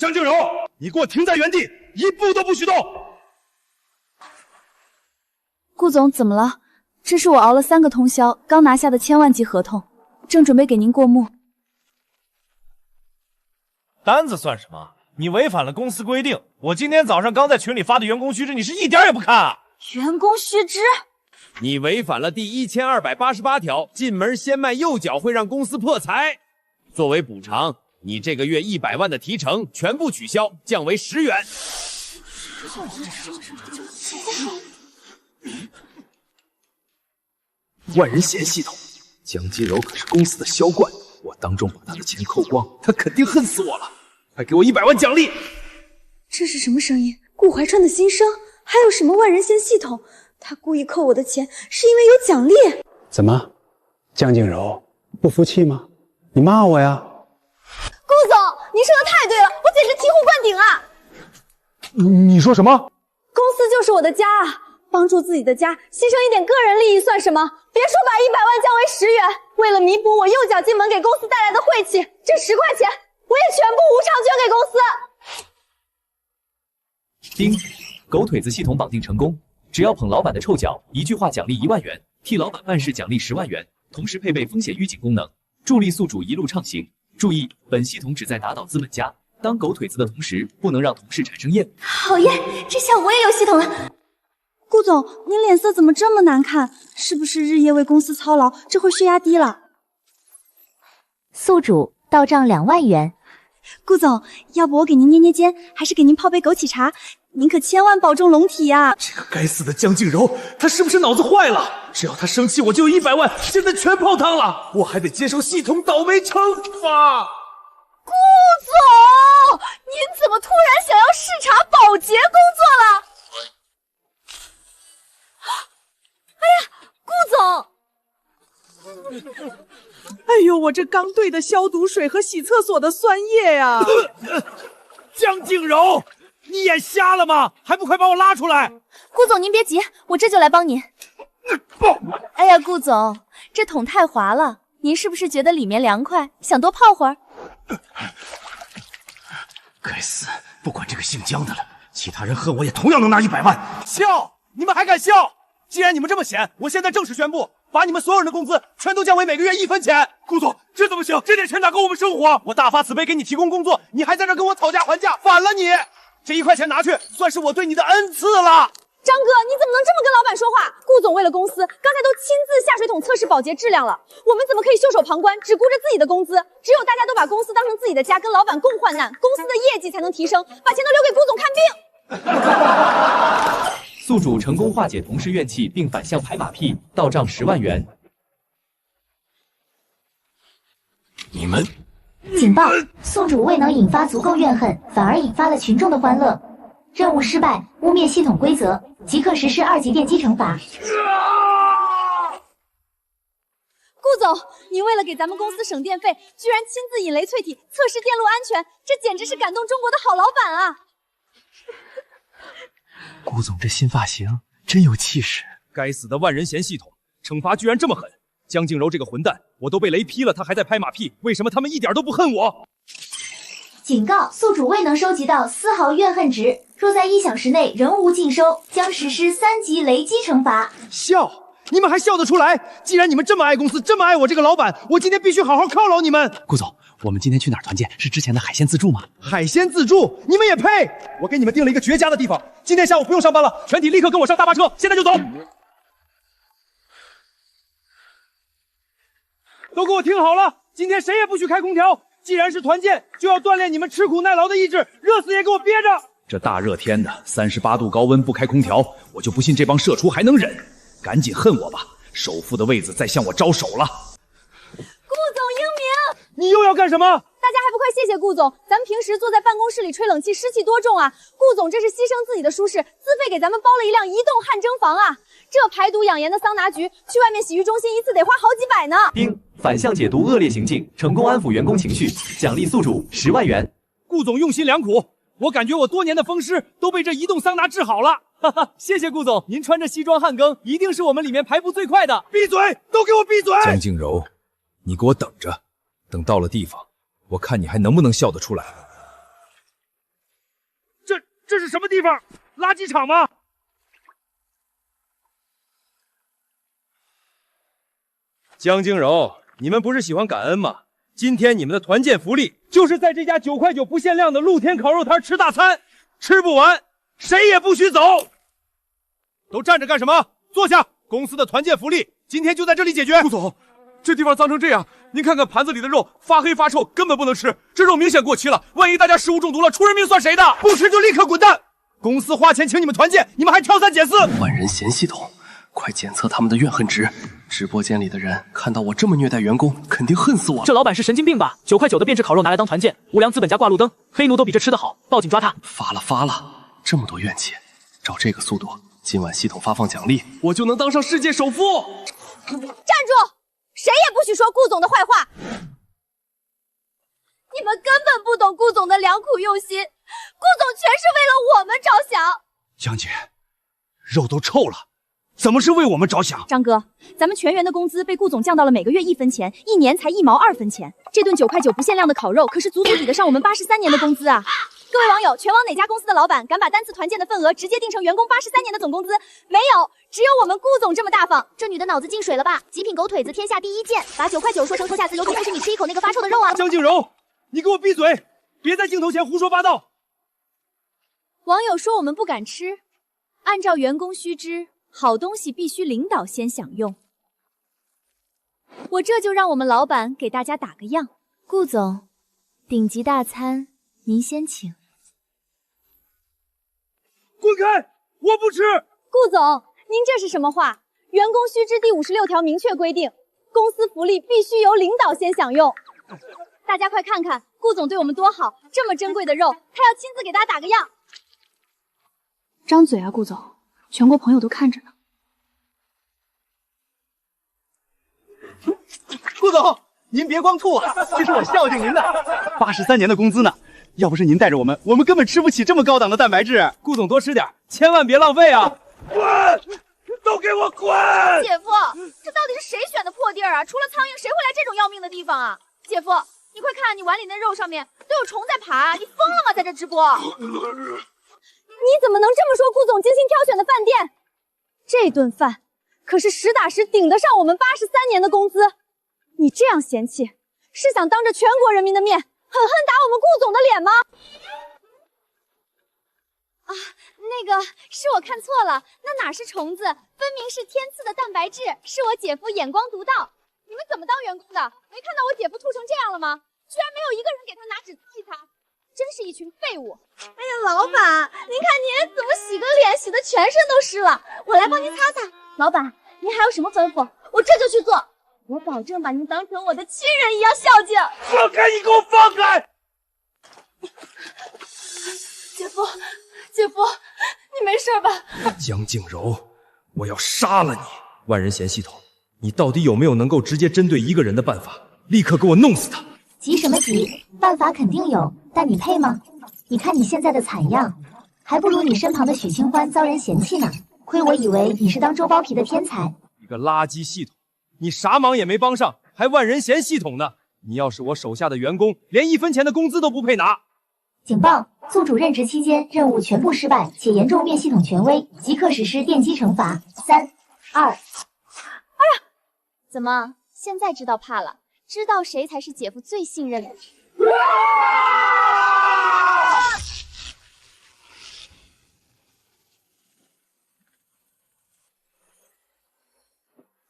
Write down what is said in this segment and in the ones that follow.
江静柔，你给我停在原地，一步都不许动！顾总，怎么了？这是我熬了3个通宵刚拿下的1000万级合同，正准备给您过目。单子算什么？你违反了公司规定。我今天早上刚在群里发的员工须知，你是一点也不看啊！员工须知？你违反了第1288条，进门先迈右脚会让公司破财。作为补偿，你这个月100万的提成全部取消，降为10元。万人嫌系统，江金柔可是公司的销冠，我当众把他的钱扣光，他肯定恨死我了。快给我100万奖励！这是什么声音？顾怀川的心声？还有什么万人嫌系统？他故意扣我的钱，是因为有奖励。怎么，江静柔不服气吗？你骂我呀？顾总，您说的太对了，我简直醍醐灌顶啊！你说什么？公司就是我的家啊，帮助自己的家，牺牲一点个人利益算什么？别说把100万降为10元，为了弥补我右脚进门给公司带来的晦气，这10块钱我也全部无偿捐给公司。丁，狗腿子系统绑定成功，只要捧老板的臭脚，一句话奖励1万元，替老板办事奖励10万元，同时配备风险预警功能，助力宿主一路畅行。注意，本系统旨在打倒资本家，当狗腿子的同时，不能让同事产生厌恶。好耶，这下我也有系统了。顾总，您脸色怎么这么难看？是不是日夜为公司操劳，这会血压低了？宿主到账2万元。顾总，要不我给您捏捏肩，还是给您泡杯枸杞茶？您可千万保重龙体呀！这个该死的江静柔，她是不是脑子坏了？只要她生气，我就有100万，现在全泡汤了，我还得接受系统倒霉惩罚。顾总，您怎么突然想要视察保洁工作了？哎呀，顾总！哎呦，我这刚兑的消毒水和洗厕所的酸液呀！江静柔，你眼瞎了吗？还不快把我拉出来！顾总您别急，我这就来帮您。哎呀，顾总，这桶太滑了，您是不是觉得里面凉快，想多泡会儿？该死，不管这个姓江的了，其他人恨我也同样能拿100万。笑！你们还敢笑？既然你们这么闲，我现在正式宣布，把你们所有人的工资全都降为每个月1分钱。顾总，这怎么行？这点钱哪够我们生活？我大发慈悲给你提供工作，你还在这跟我讨价还价，反了你！这1块钱拿去，算是我对你的恩赐了。张哥，你怎么能这么跟老板说话？顾总为了公司，刚才都亲自下水桶测试保洁质量了，我们怎么可以袖手旁观，只顾着自己的工资？只有大家都把公司当成自己的家，跟老板共患难，公司的业绩才能提升，把钱都留给顾总看病。宿主成功化解同事怨气，并反向拍马屁，到账10万元。你们警报！宿主未能引发足够怨恨，反而引发了群众的欢乐，任务失败，污蔑系统规则，即刻实施2级电击惩罚。顾总，您为了给咱们公司省电费，居然亲自引雷淬体测试电路安全，这简直是感动中国的好老板啊！顾总这新发型真有气势。该死的万人嫌系统，惩罚居然这么狠！江静柔这个混蛋，我都被雷劈了，他还在拍马屁，为什么他们一点都不恨我？警告：宿主未能收集到丝毫怨恨值，若在1小时内仍无尽收，将实施3级雷击惩罚。笑！你们还笑得出来？既然你们这么爱公司，这么爱我这个老板，我今天必须好好犒劳你们。顾总，我们今天去哪儿团建？是之前的海鲜自助吗？海鲜自助，你们也配？我给你们定了一个绝佳的地方，今天下午不用上班了，全体立刻跟我上大巴车，现在就走。都给我听好了，今天谁也不许开空调。既然是团建，就要锻炼你们吃苦耐劳的意志，热死也给我憋着。这大热天的，38度高温不开空调，我就不信这帮社畜还能忍。赶紧恨我吧，首富的位子在向我招手了。顾总英明，你又要干什么？大家还不快谢谢顾总！咱们平时坐在办公室里吹冷气，湿气多重啊！顾总这是牺牲自己的舒适，自费给咱们包了一辆移动汗蒸房啊！这排毒养颜的桑拿局，去外面洗浴中心一次得花好几百呢。丁，反向解读恶劣行径，成功安抚员工情绪，奖励宿主10万元。顾总用心良苦，我感觉我多年的风湿都被这移动桑拿治好了。哈哈，谢谢顾总，您穿着西装汗蒸，一定是我们里面排布最快的。闭嘴，都给我闭嘴！江静柔，你给我等着，等到了地方，我看你还能不能笑得出来。这是什么地方？垃圾场吗？江静柔，你们不是喜欢感恩吗？今天你们的团建福利就是在这家9块9不限量的露天烤肉摊吃大餐，吃不完谁也不许走。都站着干什么？坐下！公司的团建福利今天就在这里解决。顾总，这地方脏成这样，您看看盘子里的肉发黑发臭，根本不能吃。这肉明显过期了，万一大家食物中毒了，出人命算谁的？不吃就立刻滚蛋！公司花钱请你们团建，你们还挑三拣四。万人嫌系统，快检测他们的怨恨值。直播间里的人看到我这么虐待员工，肯定恨死我了。这老板是神经病吧？9块9的变质烤肉拿来当团建，无良资本家挂路灯，黑奴都比这吃得好，报警抓他！发了，这么多怨气，照这个速度，今晚系统发放奖励，我就能当上世界首富。站住！谁也不许说顾总的坏话！你们根本不懂顾总的良苦用心，顾总全是为了我们着想。江姐，肉都臭了，怎么是为我们着想？张哥，咱们全员的工资被顾总降到了每个月1分钱，1年才1毛2分钱。这顿9块9不限量的烤肉，可是足足抵得上我们83年的工资啊！各位网友，全网哪家公司的老板敢把单次团建的份额直接定成员工83年的总工资？没有，只有我们顾总这么大方。这女的脑子进水了吧？极品狗腿子天下第一贱，把9块9说成脱下自由，不是你吃一口那个发臭的肉啊！江静柔，你给我闭嘴，别在镜头前胡说八道。网友说我们不敢吃，按照员工须知，好东西必须领导先享用。我这就让我们老板给大家打个样。顾总，顶级大餐您先请。滚开！我不吃。顾总，您这是什么话？员工须知第56条明确规定，公司福利必须由领导先享用。大家快看看，顾总对我们多好，这么珍贵的肉，他要亲自给大家打个样。张嘴啊，顾总，全国朋友都看着呢。顾总，您别光吐啊，这是我孝敬您的。83年的工资呢，要不是您带着我们根本吃不起这么高档的蛋白质。顾总多吃点，千万别浪费啊！滚！都给我滚！姐夫，这到底是谁选的破地儿啊？除了苍蝇，谁会来这种要命的地方啊？姐夫，你快看，你碗里那肉上面都有虫在爬，你疯了吗？在这直播？你怎么能这么说顾总精心挑选的饭店？这顿饭可是实打实顶得上我们83年的工资，你这样嫌弃，是想当着全国人民的面狠狠打我们顾总的脸吗？啊，那个是我看错了，那哪是虫子，分明是天赐的蛋白质，是我姐夫眼光独到。你们怎么当员工的？没看到我姐夫吐成这样了吗？居然没有一个人给他拿纸替他，真是一群废物！哎呀，老板，您看您怎么洗个脸洗得全身都湿了，我来帮您擦擦。老板，您还有什么吩咐，我这就去做。我保证把您当成我的亲人一样孝敬。放开！你给我放开！姐夫，姐夫，你没事吧？江静柔，我要杀了你！万人嫌系统，你到底有没有能够直接针对一个人的办法？立刻给我弄死他！急什么急？办法肯定有，但你配吗？你看你现在的惨样，还不如你身旁的许清欢遭人嫌弃呢。亏我以为你是当周包皮的天才。一个垃圾系统，你啥忙也没帮上，还万人嫌系统呢！你要是我手下的员工，连1分钱的工资都不配拿。警报！宿主任职期间任务全部失败，且严重灭系统权威，即刻实施电击惩罚。3、2。哎呀，怎么现在知道怕了？知道谁才是姐夫最信任的？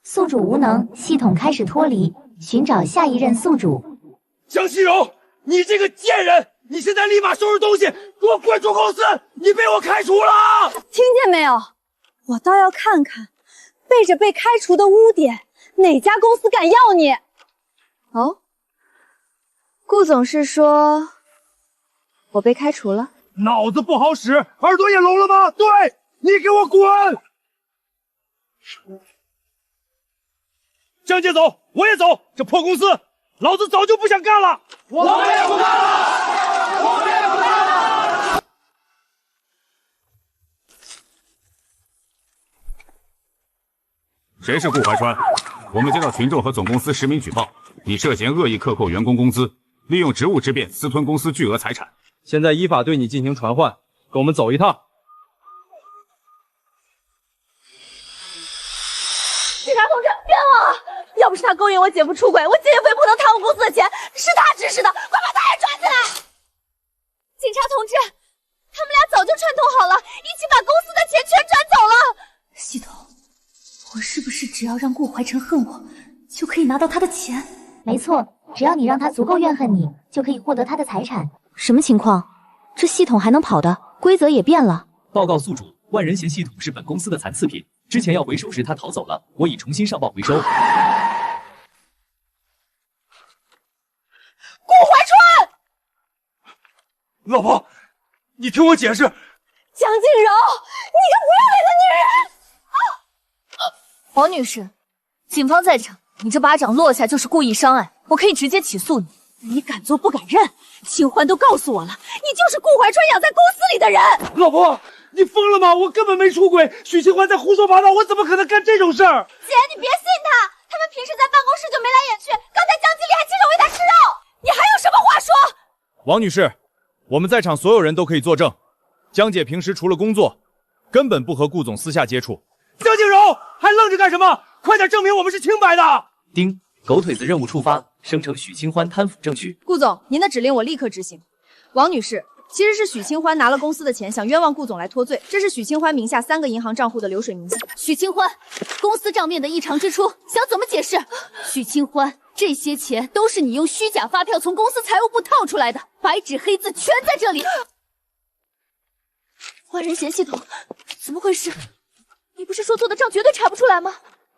宿主无能，系统开始脱离，寻找下一任宿主。江西柔，你这个贱人！你现在立马收拾东西，给我滚出公司！你被我开除了！听见没有？我倒要看看，背着被开除的污点，哪家公司敢要你？哦，顾总是说我被开除了？脑子不好使，耳朵也聋了吗？对，你给我滚！江姐走，我也走，这破公司，老子早就不想干了！我也不干了！谁是顾怀川？我们接到群众和总公司实名举报，你涉嫌恶意克扣员工工资，利用职务之便私吞公司巨额财产。现在依法对你进行传唤，跟我们走一趟。警察同志，冤枉！要不是他勾引我姐夫出轨，我姐夫也不能贪污公司的钱，是他指使的，快把他也抓起来！警察同志，他们俩早就串通好了，一起把公司的钱全转走了。系统，我是不是只要让顾怀晨恨我，就可以拿到他的钱？没错，只要你让他足够怨恨你，就可以获得他的财产。什么情况？这系统还能跑的？规则也变了。报告宿主，万人嫌系统是本公司的残次品，之前要回收时他逃走了，我已重新上报回收。顾怀川，老婆，你听我解释。江静柔，你个不要脸的女人！王女士，警方在场，你这巴掌落下就是故意伤害，我可以直接起诉你。你敢做不敢认，清欢都告诉我了，你就是顾怀川养在公司里的人。老婆，你疯了吗？我根本没出轨，许清欢在胡说八道，我怎么可能干这种事儿？姐，你别信他，他们平时在办公室就眉来眼去，刚才江经理还亲手喂他吃肉，你还有什么话说？王女士，我们在场所有人都可以作证，江姐平时除了工作，根本不和顾总私下接触。江静柔，还愣着干什么？快点证明我们是清白的！丁，狗腿子任务触发，生成许清欢贪腐证据。顾总，您的指令我立刻执行。王女士，其实是许清欢拿了公司的钱，想冤枉顾总来脱罪。这是许清欢名下3个银行账户的流水明细。许清欢，公司账面的异常支出，想怎么解释？许清欢，这些钱都是你用虚假发票从公司财务部套出来的，白纸黑字全在这里。万人嫌系统，怎么回事？你不是说做的账绝对查不出来吗？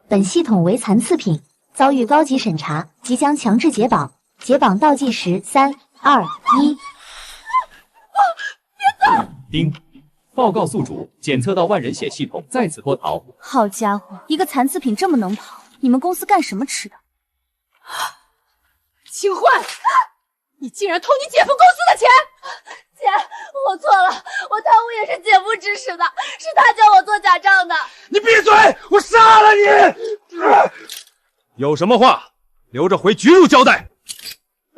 本系统为残次品，遭遇高级审查，即将强制解绑。解绑倒计时3、2、1。丁，报告宿主，检测到万人血系统再次脱逃。好家伙，一个残次品这么能跑，你们公司干什么吃的？清欢，你竟然偷你姐夫公司的钱！姐，我错了，我贪污也是姐夫指使的，是他教我做假账的。你闭嘴！我杀了你！有什么话留着回局路交代。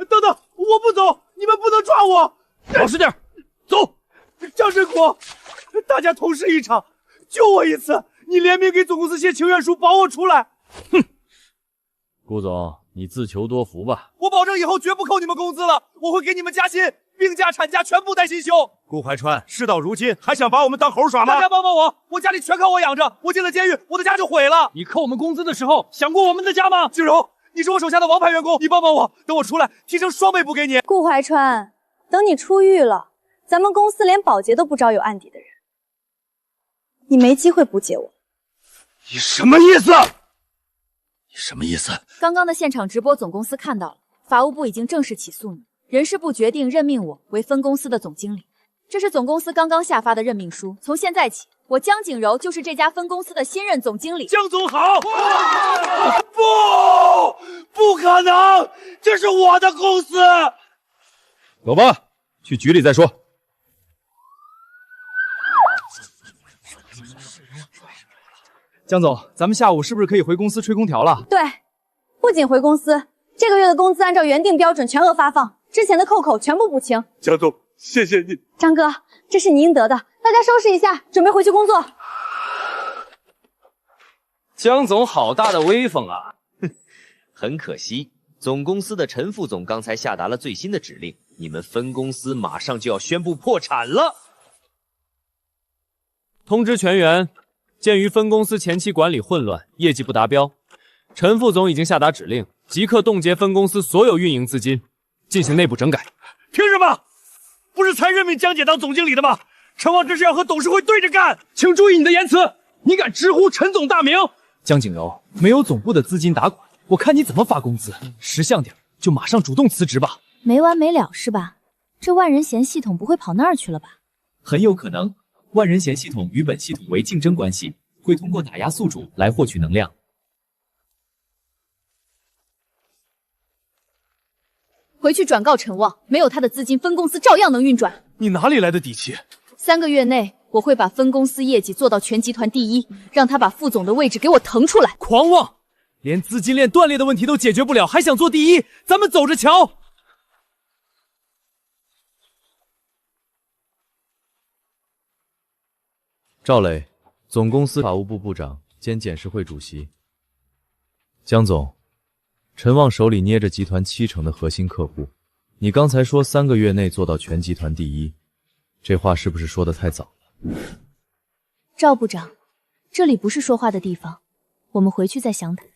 等等，我不走，你们不能抓我！老实点，走！张振国，大家同事一场，救我一次！你联名给总公司写请愿书，保我出来！哼，顾总，你自求多福吧。我保证以后绝不扣你们工资了，我会给你们加薪，病假、产假全部带薪休。顾怀川，事到如今还想把我们当猴耍吗？大家帮帮我，我家里全靠我养着，我进了监狱，我的家就毁了。你扣我们工资的时候想过我们的家吗？静柔，你是我手下的王牌员工，你帮帮我，等我出来提成双倍补给你。顾怀川，等你出狱了，咱们公司连保洁都不招有案底的人，你没机会不解我。你什么意思？你什么意思？刚刚的现场直播总公司看到了，法务部已经正式起诉你，人事部决定任命我为分公司的总经理。这是总公司刚刚下发的任命书，从现在起，我江景柔就是这家分公司的新任总经理。江总好！不可能，这是我的公司。走吧，去局里再说。江总，咱们下午是不是可以回公司吹空调了？对，不仅回公司，这个月的工资按照原定标准全额发放，之前的扣口全部补清。江总，谢谢你。张哥，这是你应得的，大家收拾一下，准备回去工作。江总好大的威风啊！很可惜，总公司的陈副总刚才下达了最新的指令，你们分公司马上就要宣布破产了。通知全员，鉴于分公司前期管理混乱，业绩不达标，陈副总已经下达指令，即刻冻结分公司所有运营资金，进行内部整改。凭什么？不是才任命江姐当总经理的吗？陈旺这是要和董事会对着干，请注意你的言辞！你敢直呼陈总大名？江景柔，没有总部的资金打滚，我看你怎么发工资？识相点，就马上主动辞职吧。没完没了是吧？这万人嫌系统不会跑那儿去了吧？很有可能，万人嫌系统与本系统为竞争关系，会通过打压宿主来获取能量。回去转告陈旺，没有他的资金，分公司照样能运转。你哪里来的底气？3个月内，我会把分公司业绩做到全集团第一，让他把副总的位置给我腾出来。狂妄！连资金链断裂的问题都解决不了，还想做第一？咱们走着瞧。赵磊，总公司法务部部长兼检事会主席。江总，陈旺手里捏着集团70%的核心客户，你刚才说3个月内做到全集团第一，这话是不是说的太早了？赵部长，这里不是说话的地方，我们回去再详谈。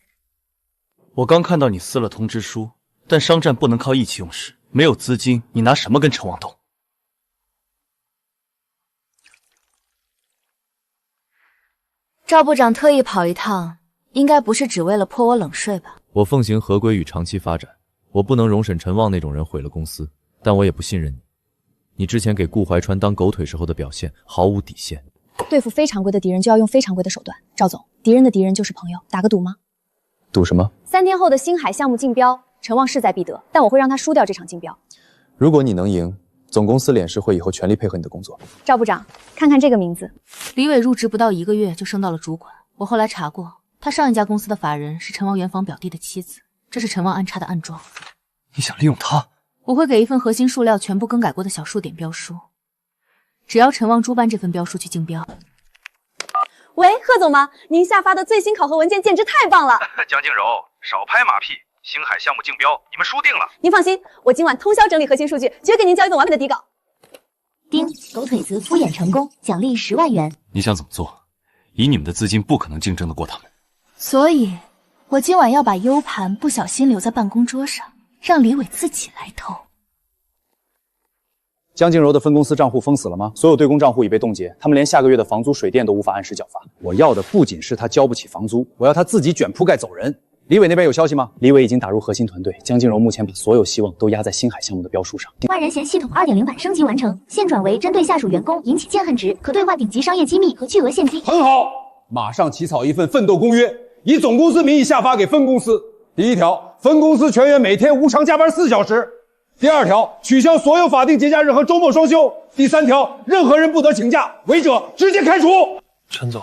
我刚看到你撕了通知书，但商战不能靠意气用事，没有资金，你拿什么跟陈旺斗？赵部长特意跑一趟，应该不是只为了泼我冷水吧？我奉行合规与长期发展，我不能容忍陈旺那种人毁了公司，但我也不信任你。你之前给顾怀川当狗腿时候的表现毫无底线。对付非常规的敌人就要用非常规的手段。赵总，敌人的敌人就是朋友，打个赌吗赌什么？3天后的星海项目竞标，陈旺势在必得，但我会让他输掉这场竞标。如果你能赢，总公司脸市会以后全力配合你的工作。赵部长，看看这个名字，李伟入职不到1个月就升到了主管，我后来查过，他上一家公司的法人是陈旺原房表弟的妻子，这是陈旺安插的暗桩。你想利用他？我会给一份核心数料全部更改过的小数点标书，只要陈旺出办这份标书去竞标。喂，贺总吗？您下发的最新考核文件简直太棒了！江静柔，少拍马屁，星海项目竞标你们输定了。您放心，我今晚通宵整理核心数据，绝给您交一份完美的底稿。丁，狗腿子敷衍成功，奖励10万元。你想怎么做？以你们的资金，不可能竞争得过他们。所以，我今晚要把 U 盘不小心留在办公桌上，让李伟自己来偷。江静柔的分公司账户封死了吗？所有对公账户已被冻结，他们连下个月的房租、水电都无法按时缴发。我要的不仅是他交不起房租，我要他自己卷铺盖走人。李伟那边有消息吗？李伟已经打入核心团队，江静柔目前把所有希望都压在星海项目的标书上。万人嫌系统2.0版升级完成，现转为针对下属员工引起见恨值，可兑换顶级商业机密和巨额现金。很好，马上起草一份奋斗公约，以总公司名义下发给分公司。第1条，分公司全员每天无偿加班4小时。第2条，取消所有法定节假日和周末双休。第3条，任何人不得请假，违者直接开除。陈总，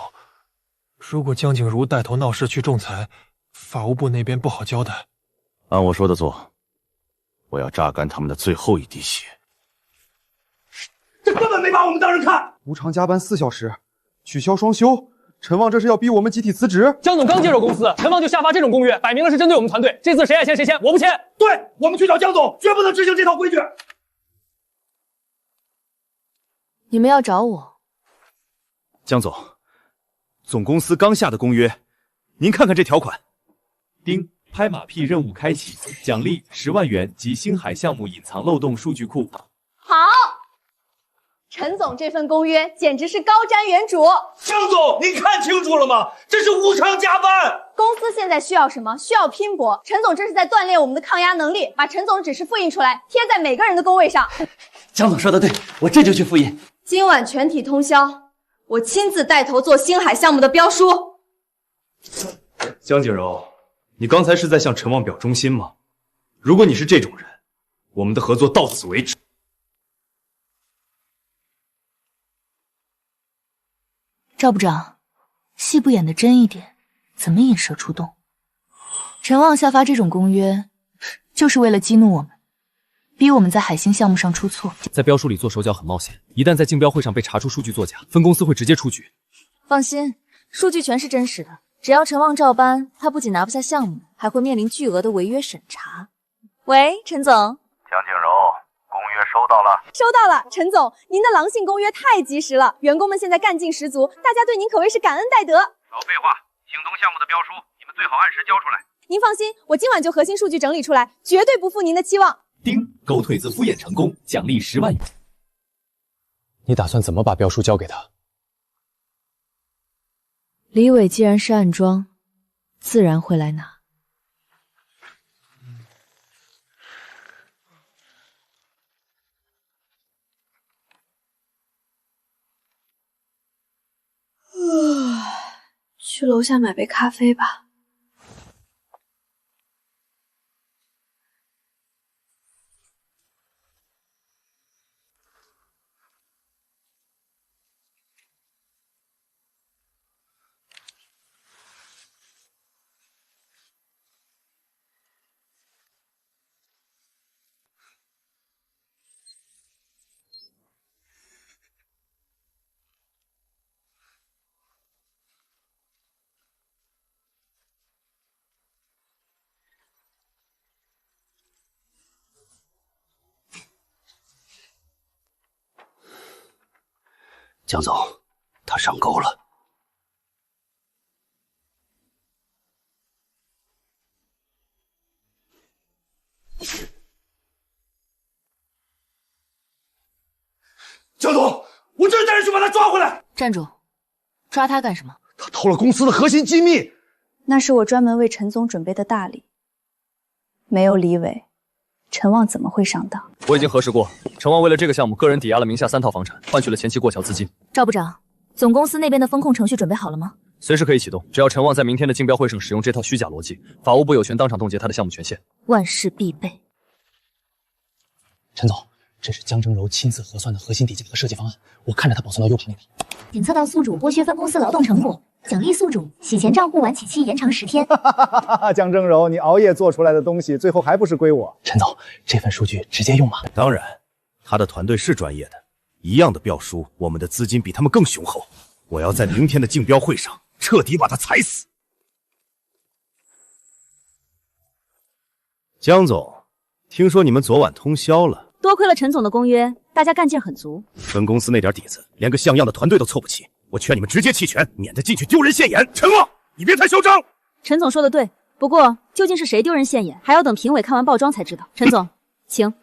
如果江景如带头闹事去仲裁，法务部那边不好交代。按我说的做，我要榨干他们的最后一滴血。这根本没把我们当人看。无偿加班4小时，取消双休，陈旺这是要逼我们集体辞职？江总刚接手公司，陈旺就下发这种公约，摆明了是针对我们团队。这次谁爱签谁签，我不签。对，我们去找江总，绝不能执行这套规矩。你们要找我？江总，总公司刚下的公约，您看看这条款。丁，拍马屁任务开启，奖励10万元及星海项目隐藏漏洞数据库。好，陈总这份公约简直是高瞻远瞩。江总，您看清楚了吗？这是无偿加班。公司现在需要什么？需要拼搏。陈总这是在锻炼我们的抗压能力，把陈总指示复印出来，贴在每个人的工位上。江总说的对，我这就去复印。今晚全体通宵，我亲自带头做星海项目的标书。江景柔，你刚才是在向陈旺表忠心吗？如果你是这种人，我们的合作到此为止。赵部长，戏不演得真一点，怎么引蛇出洞？陈旺下发这种公约，就是为了激怒我们，逼我们在海星项目上出错。在标书里做手脚很冒险，一旦在竞标会上被查出数据作假，分公司会直接出局。放心，数据全是真实的，只要陈旺照搬，他不仅拿不下项目，还会面临巨额的违约审查。喂，陈总。江静柔，公约收到了。收到了，陈总，您的狼性公约太及时了，员工们现在干劲十足，大家对您可谓是感恩戴德。少废话，星东项目的标书，你们最好按时交出来。您放心，我今晚就核心数据整理出来，绝对不负您的期望。丁，狗腿子敷衍成功，奖励10万元。你打算怎么把标书交给他？李伟既然是暗桩，自然会来拿。去楼下买杯咖啡吧。江总，他上钩了。江总，我这就带人去把他抓回来。站住！抓他干什么？他偷了公司的核心机密。那是我专门为陈总准备的大礼。没有李伟，陈旺怎么会上当？我已经核实过，陈旺为了这个项目，个人抵押了名下3套房产，换取了前期过桥资金。赵部长，总公司那边的风控程序准备好了吗？随时可以启动，只要陈旺在明天的竞标会上使用这套虚假逻辑，法务部有权当场冻结他的项目权限。万事必备。陈总，这是江征柔亲自核算的核心底价和设计方案，我看着他保存到 U 盘里了。检测到宿主剥削分公司劳动成果，奖励宿主洗钱账户晚起期延长10天。江征柔，你熬夜做出来的东西，最后还不是归我？陈总，这份数据直接用吗？当然，他的团队是专业的，一样的标书，我们的资金比他们更雄厚。我要在明天的竞标会上彻底把他踩死。江总，听说你们昨晚通宵了。多亏了陈总的公约，大家干劲很足。分公司那点底子，连个像样的团队都凑不齐。我劝你们直接弃权，免得进去丢人现眼。陈旺，你别太嚣张。陈总说的对，不过究竟是谁丢人现眼，还要等评委看完报装才知道。陈总，请。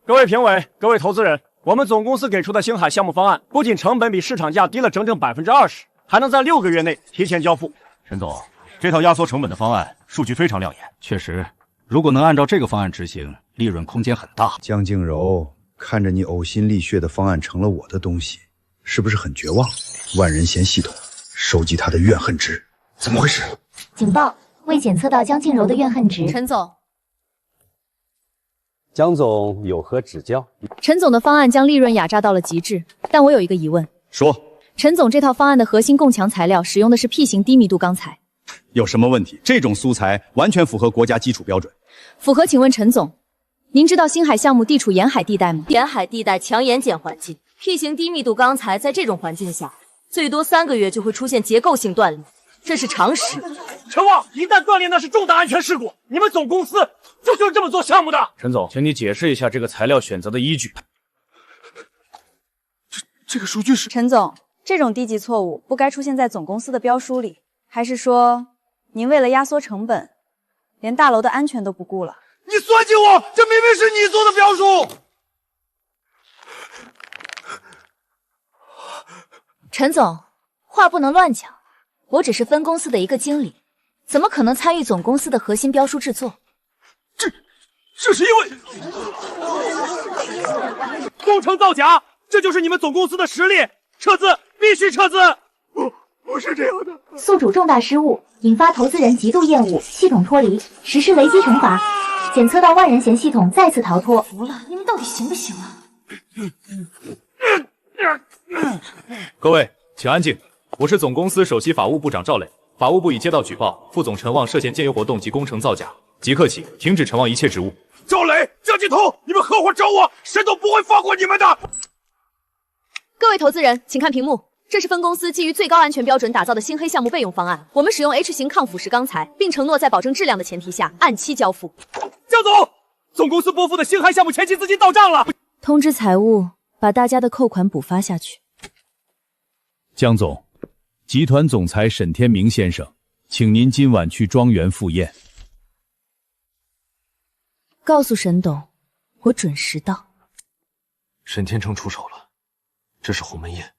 各位评委，各位投资人，我们总公司给出的星海项目方案，不仅成本比市场价低了整整20%，还能在6个月内提前交付。陈总，这套压缩成本的方案数据非常亮眼。确实，如果能按照这个方案执行，利润空间很大。江静柔，看着你呕心沥血的方案成了我的东西，是不是很绝望？万人嫌系统收集他的怨恨值，怎么回事？警报，未检测到江静柔的怨恨值。陈总，江总有何指教？陈总的方案将利润压榨到了极致，但我有一个疑问。说。陈总这套方案的核心共强材料使用的是 P 型低密度钢材，有什么问题？这种素材完全符合国家基础标准。符合。请问陈总，您知道星海项目地处沿海地带吗？沿海地带强盐碱环境 ，P 型低密度钢材在这种环境下，最多3个月就会出现结构性断裂，这是常识。陈旺，一旦断裂，那是重大安全事故。你们总公司就是这么做项目的。陈总，请你解释一下这个材料选择的依据。这个数据是……陈总，这种低级错误不该出现在总公司的标书里，还是说您为了压缩成本，连大楼的安全都不顾了？你算计我！这明明是你做的标书。陈总，话不能乱讲，我只是分公司的一个经理，怎么可能参与总公司的核心标书制作？这是因为工程造假，这就是你们总公司的实力。撤资，必须撤资！不是这样的。宿主重大失误，引发投资人极度厌恶，系统脱离，实施雷击惩罚。检测到万人嫌系统再次逃脱。服了，你们到底行不行啊？各位，请安静。我是总公司首席法务部长赵磊。法务部已接到举报，副总陈旺涉嫌僭越活动及工程造假，即刻起停止陈旺一切职务。赵磊、江劲彤，你们合伙找我，谁都不会放过你们的。各位投资人，请看屏幕，这是分公司基于最高安全标准打造的星黑项目备用方案。我们使用 H 型抗腐蚀钢材，并承诺在保证质量的前提下按期交付。江总，总公司拨付的星海项目前期资金到账了。通知财务，把大家的扣款补发下去。江总，集团总裁沈天明先生，请您今晚去庄园赴宴。告诉沈董，我准时到。沈天成出手了。这是鸿门宴，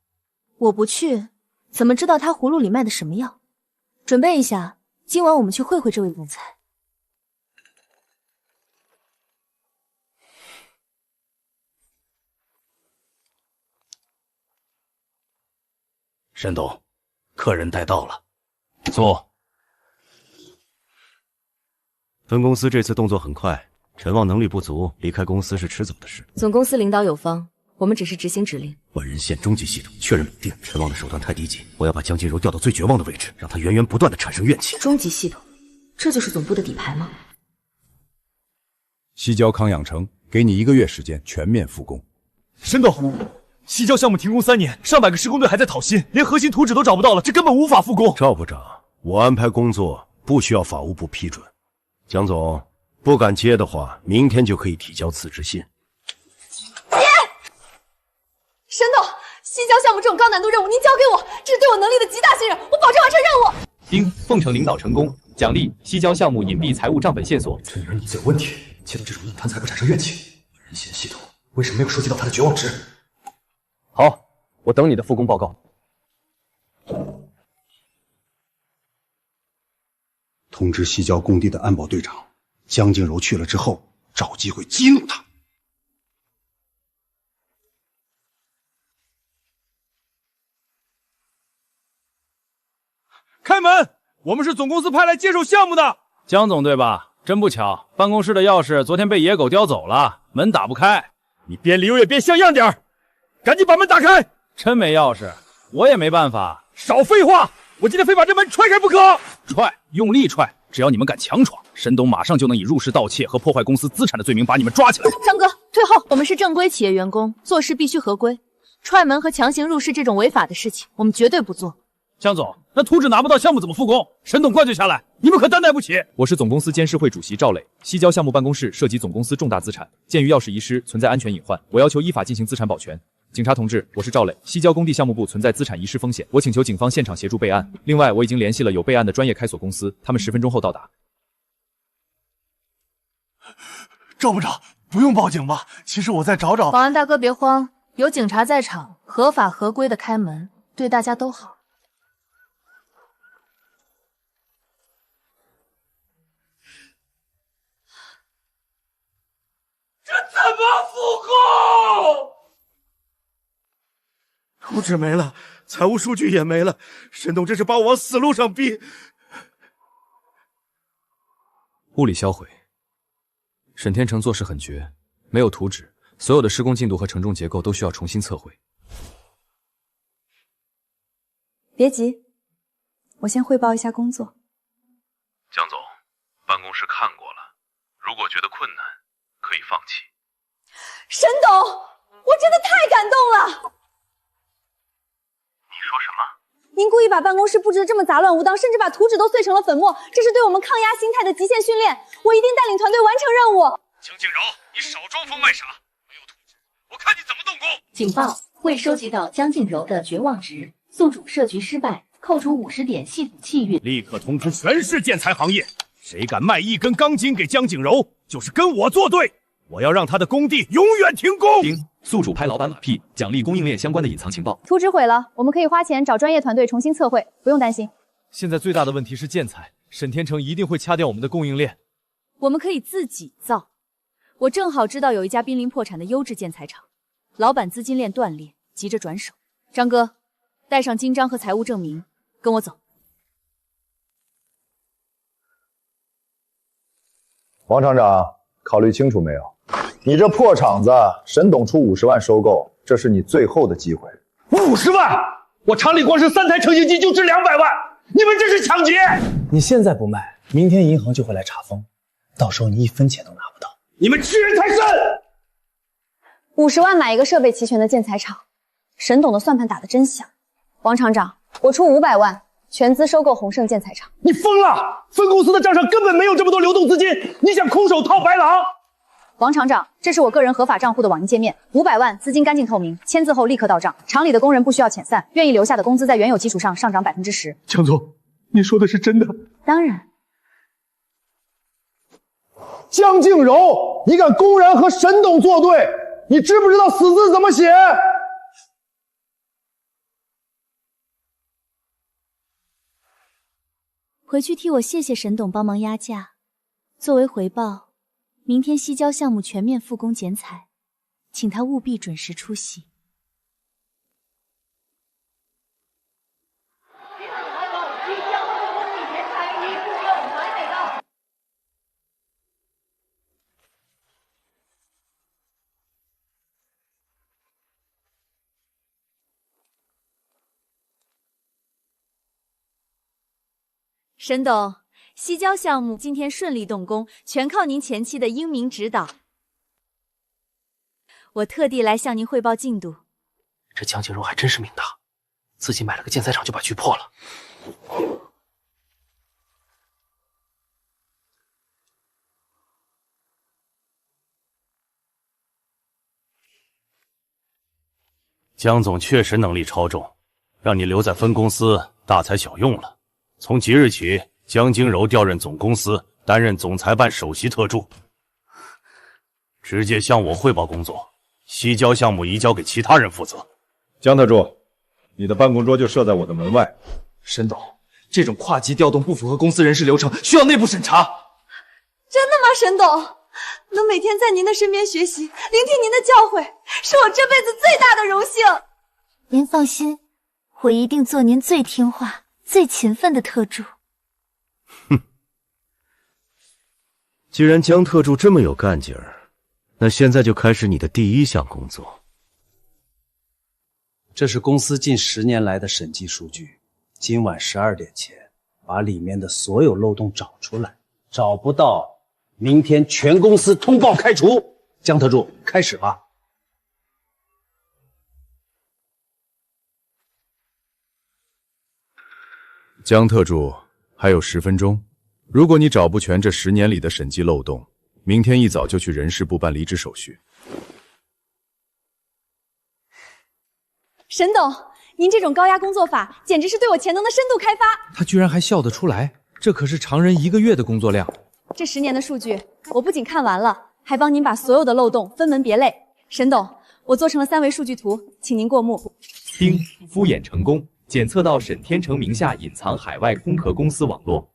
我不去，怎么知道他葫芦里卖的什么药？准备一下，今晚我们去会会这位总裁。沈董，客人带到了，坐。分公司这次动作很快，陈旺能力不足，离开公司是迟早的事。总公司领导有方，我们只是执行指令。万人县终极系统确认稳定，陈旺的手段太低级，我要把江金柔调到最绝望的位置，让他源源不断的产生怨气。终极系统，这就是总部的底牌吗？西郊康养城，给你1个月时间全面复工。沈董，西郊项目停工3年，上百个施工队还在讨薪，连核心图纸都找不到了，这根本无法复工。赵部长，我安排工作不需要法务部批准。江总，不敢接的话，明天就可以提交辞职信。沈董，西郊项目这种高难度任务，您交给我，这是对我能力的极大信任，我保证完成任务。丁，奉承领导成功，奖励西郊项目隐蔽财务账本线索。这女人脑子有问题，见到这种硬盘才不产生怨气。人显系统为什么没有收集到她的绝望值？好，我等你的复工报告。通知西郊工地的安保队长江静柔去了之后，找机会激怒他。开门！我们是总公司派来接手项目的。江总对吧？真不巧，办公室的钥匙昨天被野狗叼走了，门打不开。你边离我也边像样点，赶紧把门打开！真没钥匙，我也没办法。少废话！我今天非把这门踹开不可！踹，用力踹！只要你们敢强闯，沈董马上就能以入室盗窃和破坏公司资产的罪名把你们抓起来。张哥，退后！我们是正规企业员工，做事必须合规。踹门和强行入室这种违法的事情，我们绝对不做。江总，那图纸拿不到，项目怎么复工？沈董灌醉下来，你们可担待不起。我是总公司监事会主席赵磊，西郊项目办公室涉及总公司重大资产，鉴于钥匙遗失，存在安全隐患，我要求依法进行资产保全。警察同志，我是赵磊，西郊工地项目部存在资产遗失风险，我请求警方现场协助备案。另外，我已经联系了有备案的专业开锁公司，他们10分钟后到达。赵部长，不用报警吧？其实我再找找。保安大哥别慌，有警察在场，合法合规的开门，对大家都好。这怎么复工？图纸没了，财务数据也没了，沈董这是把我往死路上逼。物理销毁。沈天成做事很绝，没有图纸，所有的施工进度和承重结构都需要重新测绘。别急，我先汇报一下工作。江总，办公室看过了，如果觉得困难，可以放弃。沈董，我真的太感动了！你说什么？您故意把办公室布置得这么杂乱无当，甚至把图纸都碎成了粉末，这是对我们抗压心态的极限训练。我一定带领团队完成任务。江静柔，你少装疯卖傻！没有图纸，我看你怎么动工！警报：未收集到江静柔的绝望值，宿主设局失败，扣除50点系统气运。立刻通知全市建材行业，谁敢卖1根钢筋给江静柔，就是跟我作对！我要让他的工地永远停工。丁，宿主拍老板马屁，奖励供应链相关的隐藏情报。图纸毁了，我们可以花钱找专业团队重新测绘，不用担心。现在最大的问题是建材，沈天成一定会掐掉我们的供应链。我们可以自己造。我正好知道有一家濒临破产的优质建材厂，老板资金链断裂，急着转手。张哥，带上金章和财务证明，跟我走。王厂长，考虑清楚没有？你这破厂子，沈董出50万收购，这是你最后的机会。50万！我厂里光是3台成型机就值200万，你们这是抢劫！你现在不卖，明天银行就会来查封，到时候你1分钱都拿不到。你们吃人太甚！50万买一个设备齐全的建材厂，沈董的算盘打得真响。王厂长，我出500万，全资收购宏盛建材厂。你疯了！分公司的账上根本没有这么多流动资金，你想空手套白狼？王厂长，这是我个人合法账户的网银界面，500万资金干净透明，签字后立刻到账。厂里的工人不需要遣散，愿意留下的工资在原有基础上上涨10%。江总，你说的是真的？当然。江静柔，你敢公然和沈董作对，你知不知道死字怎么写？回去替我谢谢沈董帮忙压价，作为回报，明天西郊项目全面复工剪彩，请他务必准时出席。沈董，西郊项目今天顺利动工，全靠您前期的英明指导。我特地来向您汇报进度。这江静柔还真是命大，自己买了个建材厂就把局破了。江总确实能力超重，让你留在分公司大材小用了。从即日起，江京柔调任总公司，担任总裁办首席特助，直接向我汇报工作，西郊项目移交给其他人负责。江特助，你的办公桌就设在我的门外。沈董，这种跨级调动不符合公司人事流程，需要内部审查。真的吗，沈董？能每天在您的身边学习，聆听您的教诲，是我这辈子最大的荣幸。您放心，我一定做您最听话、最勤奋的特助。哼，既然江特助这么有干劲儿，那现在就开始你的第一项工作。这是公司近10年来的审计数据，今晚12点前把里面的所有漏洞找出来，找不到，明天全公司通报开除。江特助，开始吧。江特助，还有10分钟。如果你找不全这10年里的审计漏洞，明天一早就去人事部办离职手续。沈董，您这种高压工作法，简直是对我潜能的深度开发。他居然还笑得出来，这可是常人1个月的工作量。这10年的数据，我不仅看完了，还帮您把所有的漏洞分门别类。沈董，我做成了3维数据图，请您过目。丁，敷衍成功，检测到沈天成名下隐藏海外空壳公司网络，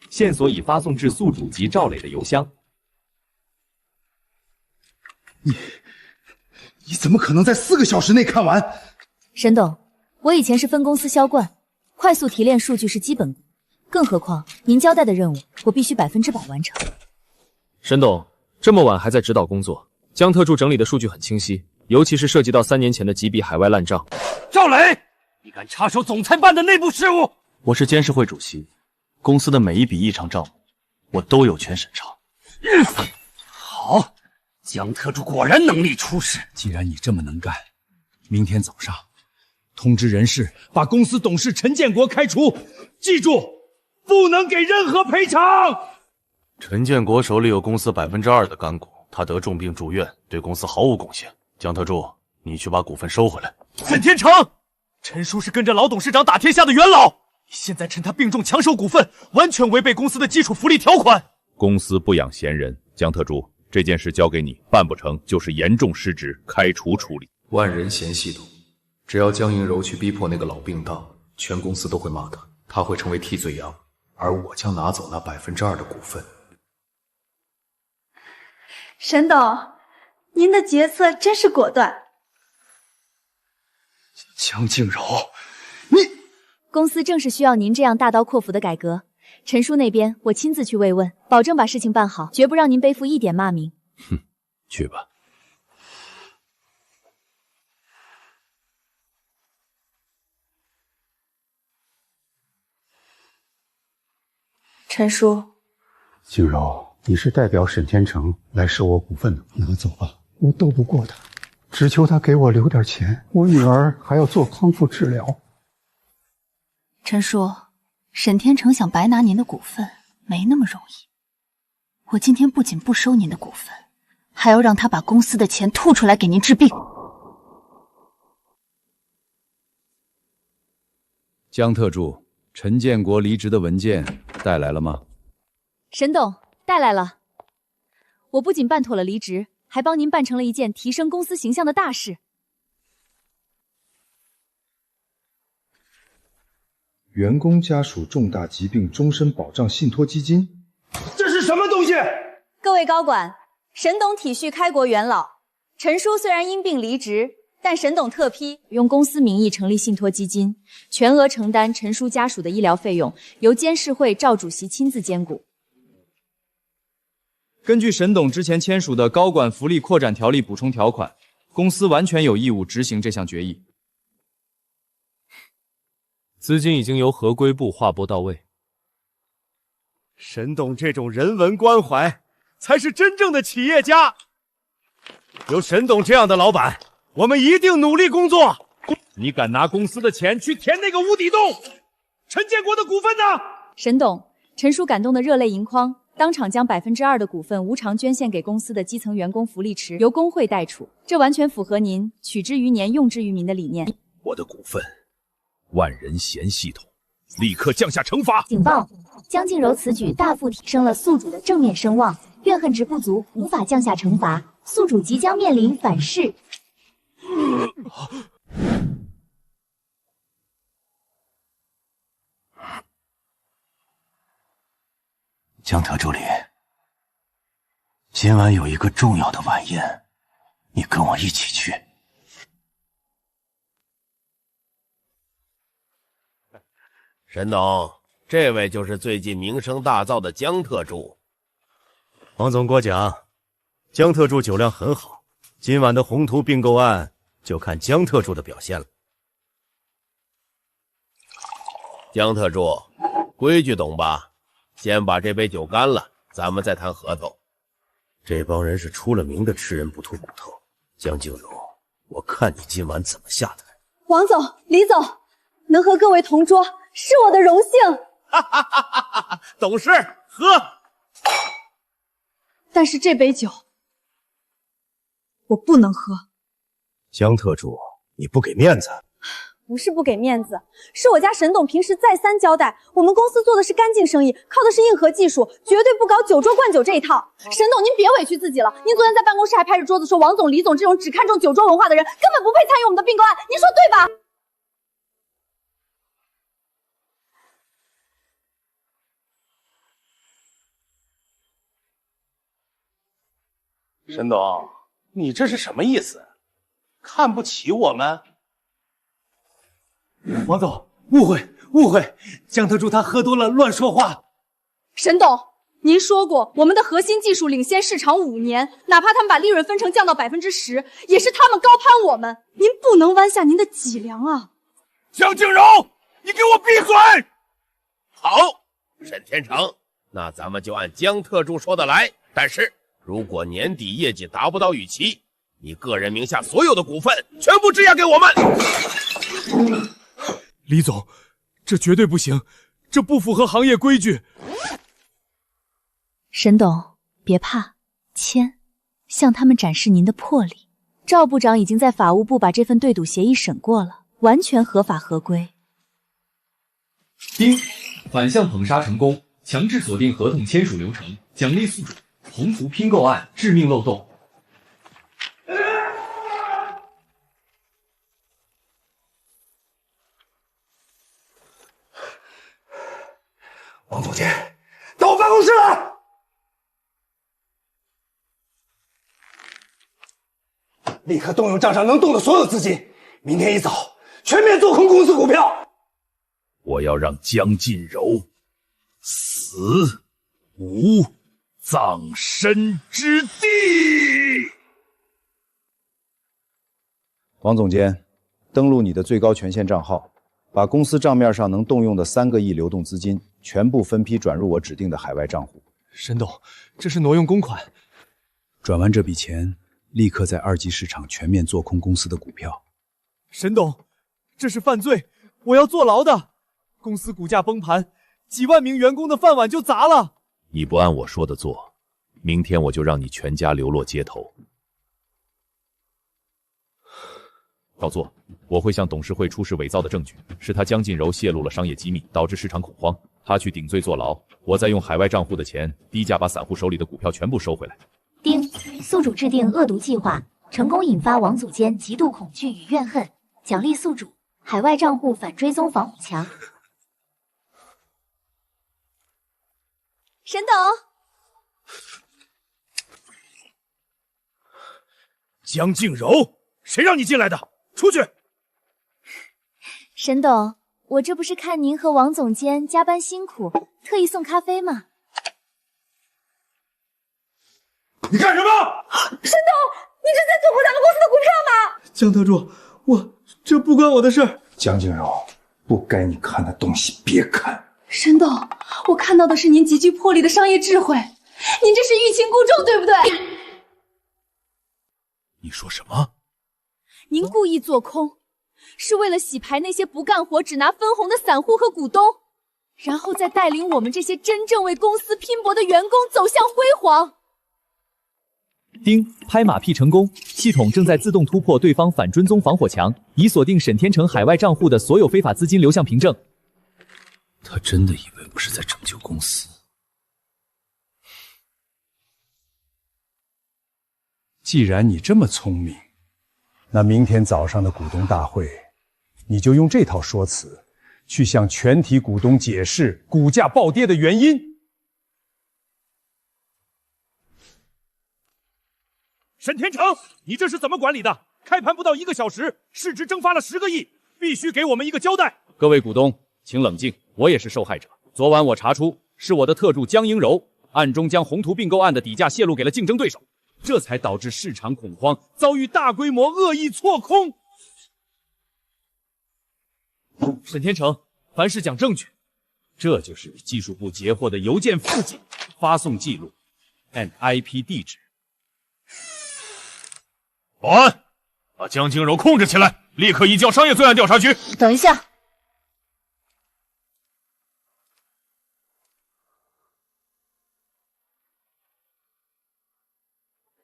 线索已发送至宿主及赵磊的邮箱。你怎么可能在4个小时内看完？沈董，我以前是分公司销冠，快速提炼数据是基本功，更何况您交代的任务，我必须100%完成。沈董，这么晚还在指导工作，江特助整理的数据很清晰，尤其是涉及到3年前的几笔海外烂账。赵磊，你敢插手总裁办的内部事务？我是监事会主席，公司的每一笔异常账目，我都有权审查。好，江特助果然能力出世。既然你这么能干，明天早上通知人事把公司董事陈建国开除，记住，不能给任何赔偿。陈建国手里有公司2%的干股，他得重病住院，对公司毫无贡献。江特助，你去把股份收回来。沈天成，陈叔是跟着老董事长打天下的元老，你现在趁他病重强收股份，完全违背公司的基础福利条款。公司不养闲人，江特助，这件事交给你，办不成就是严重失职，开除处理。万人嫌系统，只要江映柔去逼迫那个老病当，全公司都会骂他，他会成为替罪羊，而我将拿走那2%的股份。沈董，您的决策真是果断。江静柔，公司正是需要您这样大刀阔斧的改革。陈叔那边我亲自去慰问，保证把事情办好，绝不让您背负一点骂名。哼，去吧。陈叔，静柔，你是代表沈天成来收我股份的，拿走吧，我斗不过他，只求他给我留点钱，我女儿还要做康复治疗。陈叔，沈天成想白拿您的股份，没那么容易。我今天不仅不收您的股份，还要让他把公司的钱吐出来给您治病。江特助，陈建国离职的文件带来了吗？沈董，带来了。我不仅办妥了离职，还帮您办成了一件提升公司形象的大事。员工家属重大疾病终身保障信托基金，这是什么东西？各位高管，沈董体恤开国元老，陈叔虽然因病离职，但沈董特批用公司名义成立信托基金，全额承担陈叔家属的医疗费用，由监事会赵主席亲自监股。根据沈董之前签署的高管福利扩展条例补充条款，公司完全有义务执行这项决议。资金已经由合规部划拨到位。沈董这种人文关怀，才是真正的企业家。有沈董这样的老板，我们一定努力工作。你敢拿公司的钱去填那个无底洞？陈建国的股份呢？沈董，陈叔感动得热泪盈眶，当场将2%的股份无偿捐献给公司的基层员工福利池，由工会代处，这完全符合您取之于年、用之于民的理念。我的股份，万人嫌系统，立刻降下惩罚。警报！江静柔此举大幅提升了宿主的正面声望，怨恨值不足，无法降下惩罚，宿主即将面临反噬。江特助理，今晚有一个重要的晚宴，你跟我一起去。沈董，这位就是最近名声大噪的江特助。王总过奖，江特助酒量很好，今晚的宏图并购案就看江特助的表现了。江特助，规矩懂吧？先把这杯酒干了，咱们再谈合同。这帮人是出了名的吃人不吐骨头。江静柔，我看你今晚怎么下台。王总、李总，能和各位同桌是我的荣幸。懂事，喝。但是这杯酒我不能喝。江特助，你不给面子。不是不给面子，是我家沈董平时再三交代，我们公司做的是干净生意，靠的是硬核技术，绝对不搞酒桌灌酒这一套。沈董，您别委屈自己了，您昨天在办公室还拍着桌子说王总、李总这种只看重酒桌文化的人根本不配参与我们的并购案，您说对吧？沈董，你这是什么意思？看不起我们？王总，误会，江特助他喝多了乱说话。沈董，您说过我们的核心技术领先市场5年，哪怕他们把利润分成降到10%，也是他们高攀我们，您不能弯下您的脊梁啊！江静柔，你给我闭嘴！好，沈天成，那咱们就按江特助说的来，但是如果年底业绩达不到预期，你个人名下所有的股份全部质押给我们。李总，这绝对不行，这不符合行业规矩。沈董，别怕，签，向他们展示您的魄力。赵部长已经在法务部把这份对赌协议审过了，完全合法合规。丁，反向捧杀成功，强制锁定合同签署流程，奖励宿主，宏图拼购案致命漏洞。王总监，到我办公室来！立刻动用账上能动的所有资金，明天一早全面做空公司股票。我要让江静柔死无葬身之地。王总监，登录你的最高权限账号，把公司账面上能动用的3个亿流动资金全部分批转入我指定的海外账户。沈董，这是挪用公款。转完这笔钱，立刻在2级市场全面做空公司的股票。沈董，这是犯罪，我要坐牢的。公司股价崩盘，几万名员工的饭碗就砸了。你不按我说的做，明天我就让你全家流落街头。照做，我会向董事会出示伪造的证据，是他江静柔泄露了商业机密，导致市场恐慌，他去顶罪坐牢，我再用海外账户的钱低价把散户手里的股票全部收回来。丁，宿主制定恶毒计划，成功引发王总监极度恐惧与怨恨，奖励宿主海外账户反追踪防护墙。沈董，江静柔，谁让你进来的？出去！沈董，我这不是看您和王总监加班辛苦，特意送咖啡吗？你干什么？沈董，你是在做空咱们公司的股票吗？江特助，这不关我的事。江静柔，不该你看的东西别看。沈董，我看到的是您极具魄力的商业智慧，您这是欲擒故纵，对不对？你说什么？您故意做空，是为了洗牌那些不干活只拿分红的散户和股东。然后再带领我们这些真正为公司拼搏的员工走向辉煌。丁，拍马屁成功，系统正在自动突破对方反追踪防火墙，已锁定沈天成海外账户的所有非法资金流向凭证。他真的以为我是在拯救公司？既然你这么聪明，那明天早上的股东大会，你就用这套说辞去向全体股东解释股价暴跌的原因。沈天成，你这是怎么管理的？开盘不到1个小时，市值蒸发了10个亿，必须给我们一个交代。各位股东，请冷静，我也是受害者。昨晚我查出是我的特助江英柔暗中将宏图并购案的底价泄露给了竞争对手，这才导致市场恐慌，遭遇大规模恶意错空。沈天成，凡事讲证据。这就是你技术部截获的邮件附件、发送记录 and IP 地址。保安，把江金柔控制起来，立刻移交商业罪案调查局。等一下，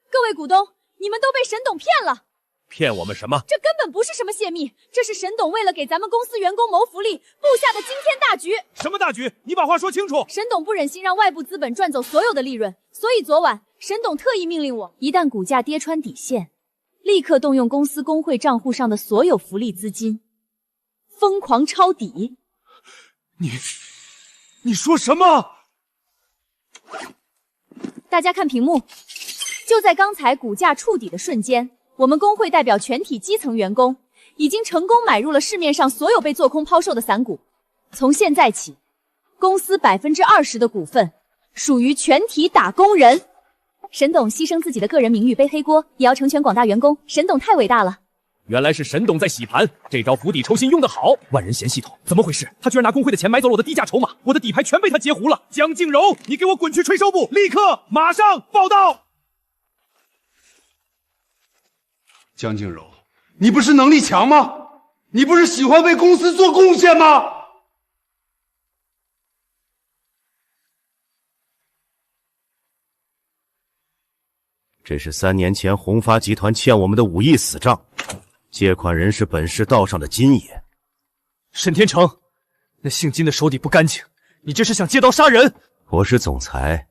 各位股东，你们都被沈董骗了。骗我们什么？这根本不是什么泄密，这是沈董为了给咱们公司员工谋福利布下的惊天大局。什么大局？你把话说清楚。沈董不忍心让外部资本赚走所有的利润，所以昨晚沈董特意命令我，一旦股价跌穿底线，立刻动用公司工会账户上的所有福利资金，疯狂抄底。你说什么？大家看屏幕，就在刚才股价触底的瞬间，我们工会代表全体基层员工已经成功买入了市面上所有被做空抛售的散股。从现在起，公司20%的股份属于全体打工人。沈董牺牲自己的个人名誉背黑锅，也要成全广大员工。沈董太伟大了。原来是沈董在洗盘，这招釜底抽薪用得好。万人嫌系统，怎么回事？他居然拿工会的钱买走了我的低价筹码，我的底牌全被他截胡了。江静柔，你给我滚去税收部，立刻马上报到。江静柔，你不是能力强吗？你不是喜欢为公司做贡献吗？这是3年前宏发集团欠我们的5亿死账，借款人是本市道上的金爷。沈天成，那姓金的手底不干净，你这是想借刀杀人？我是总裁，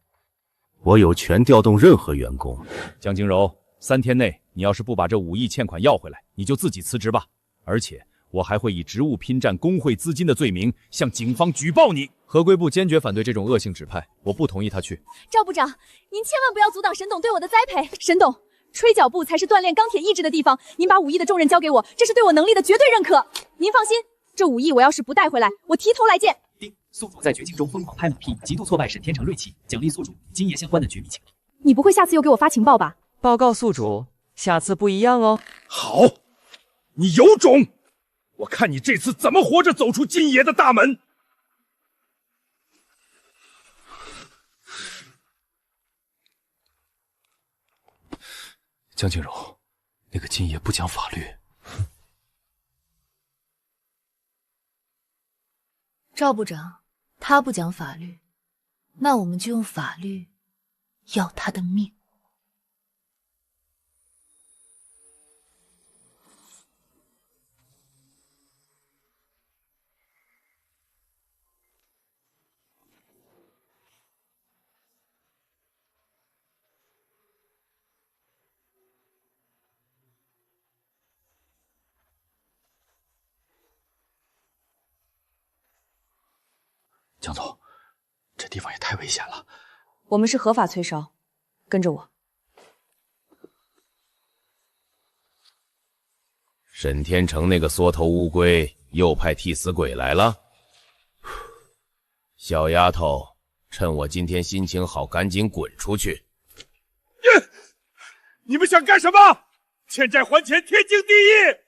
我有权调动任何员工。江金柔，3天内你要是不把这5亿欠款要回来，你就自己辞职吧。而且我还会以职务侵占工会资金的罪名向警方举报你。合规部坚决反对这种恶性指派，我不同意他去。赵部长，您千万不要阻挡沈董对我的栽培。沈董，吹角部才是锻炼钢铁意志的地方，您把5亿的重任交给我，这是对我能力的绝对认可。您放心，这5亿我要是不带回来，我提头来见。丁，宿主在绝境中疯狂拍马屁，极度挫败沈天成锐气，奖励宿主今夜相关的绝密情报。你不会下次又给我发情报吧？报告宿主，下次不一样哦。好，你有种！我看你这次怎么活着走出金爷的大门！江静柔，那个金爷不讲法律。赵部长，他不讲法律，那我们就用法律要他的命。江总，这地方也太危险了。我们是合法催烧，跟着我。沈天成那个缩头乌龟又派替死鬼来了。小丫头，趁我今天心情好，赶紧滚出去！你们想干什么？欠债还钱，天经地义。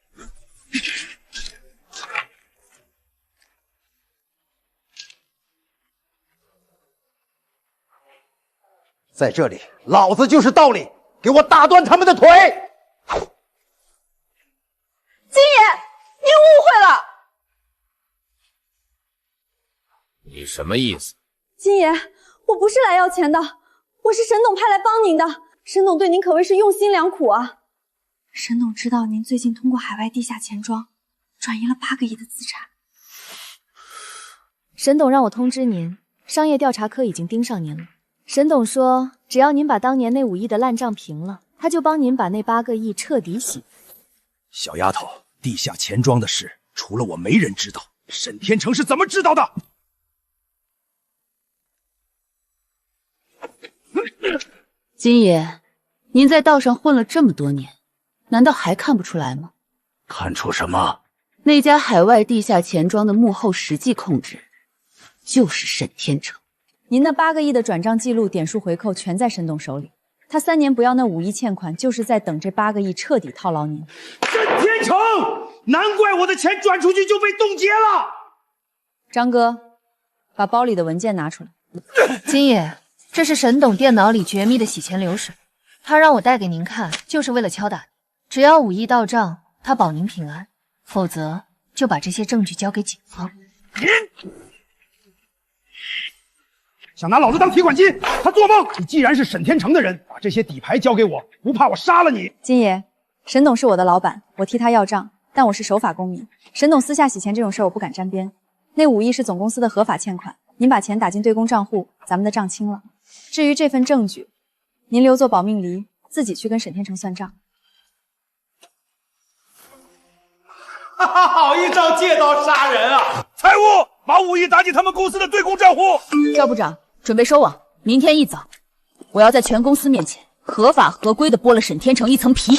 在这里，老子就是道理，给我打断他们的腿！金爷，您误会了。你什么意思？金爷，我不是来要钱的，我是沈董派来帮您的。沈董对您可谓是用心良苦啊。沈董知道您最近通过海外地下钱庄转移了8个亿的资产。沈董让我通知您，商业调查科已经盯上您了。沈董说，只要您把当年那5亿的烂账平了，他就帮您把那8个亿彻底洗。小丫头，地下钱庄的事除了我没人知道，沈天成是怎么知道的？金爷，您在道上混了这么多年，难道还看不出来吗？看出什么？那家海外地下钱庄的幕后实际控制就是沈天成。您那8个亿的转账记录、点数回扣全在沈董手里，他3年不要那5亿欠款，就是在等这8个亿彻底套牢您。沈天成，难怪我的钱转出去就被冻结了。张哥，把包里的文件拿出来。金爷，这是沈董电脑里绝密的洗钱流水，他让我带给您看，就是为了敲打你。只要5亿到账，他保您平安；否则就把这些证据交给警方。想拿老子当提款机，他做梦！你既然是沈天成的人，把这些底牌交给我，不怕我杀了你？金爷，沈董是我的老板，我替他要账，但我是守法公民。沈董私下洗钱这种事儿，我不敢沾边。那5亿是总公司的合法欠款，您把钱打进对公账户，咱们的账清了。至于这份证据，您留作保命梨，自己去跟沈天成算账。哈哈，好一招借刀杀人啊！财务，把5亿打进他们公司的对公账户。赵部长，准备收网。明天一早，我要在全公司面前合法合规的剥了沈天成一层皮。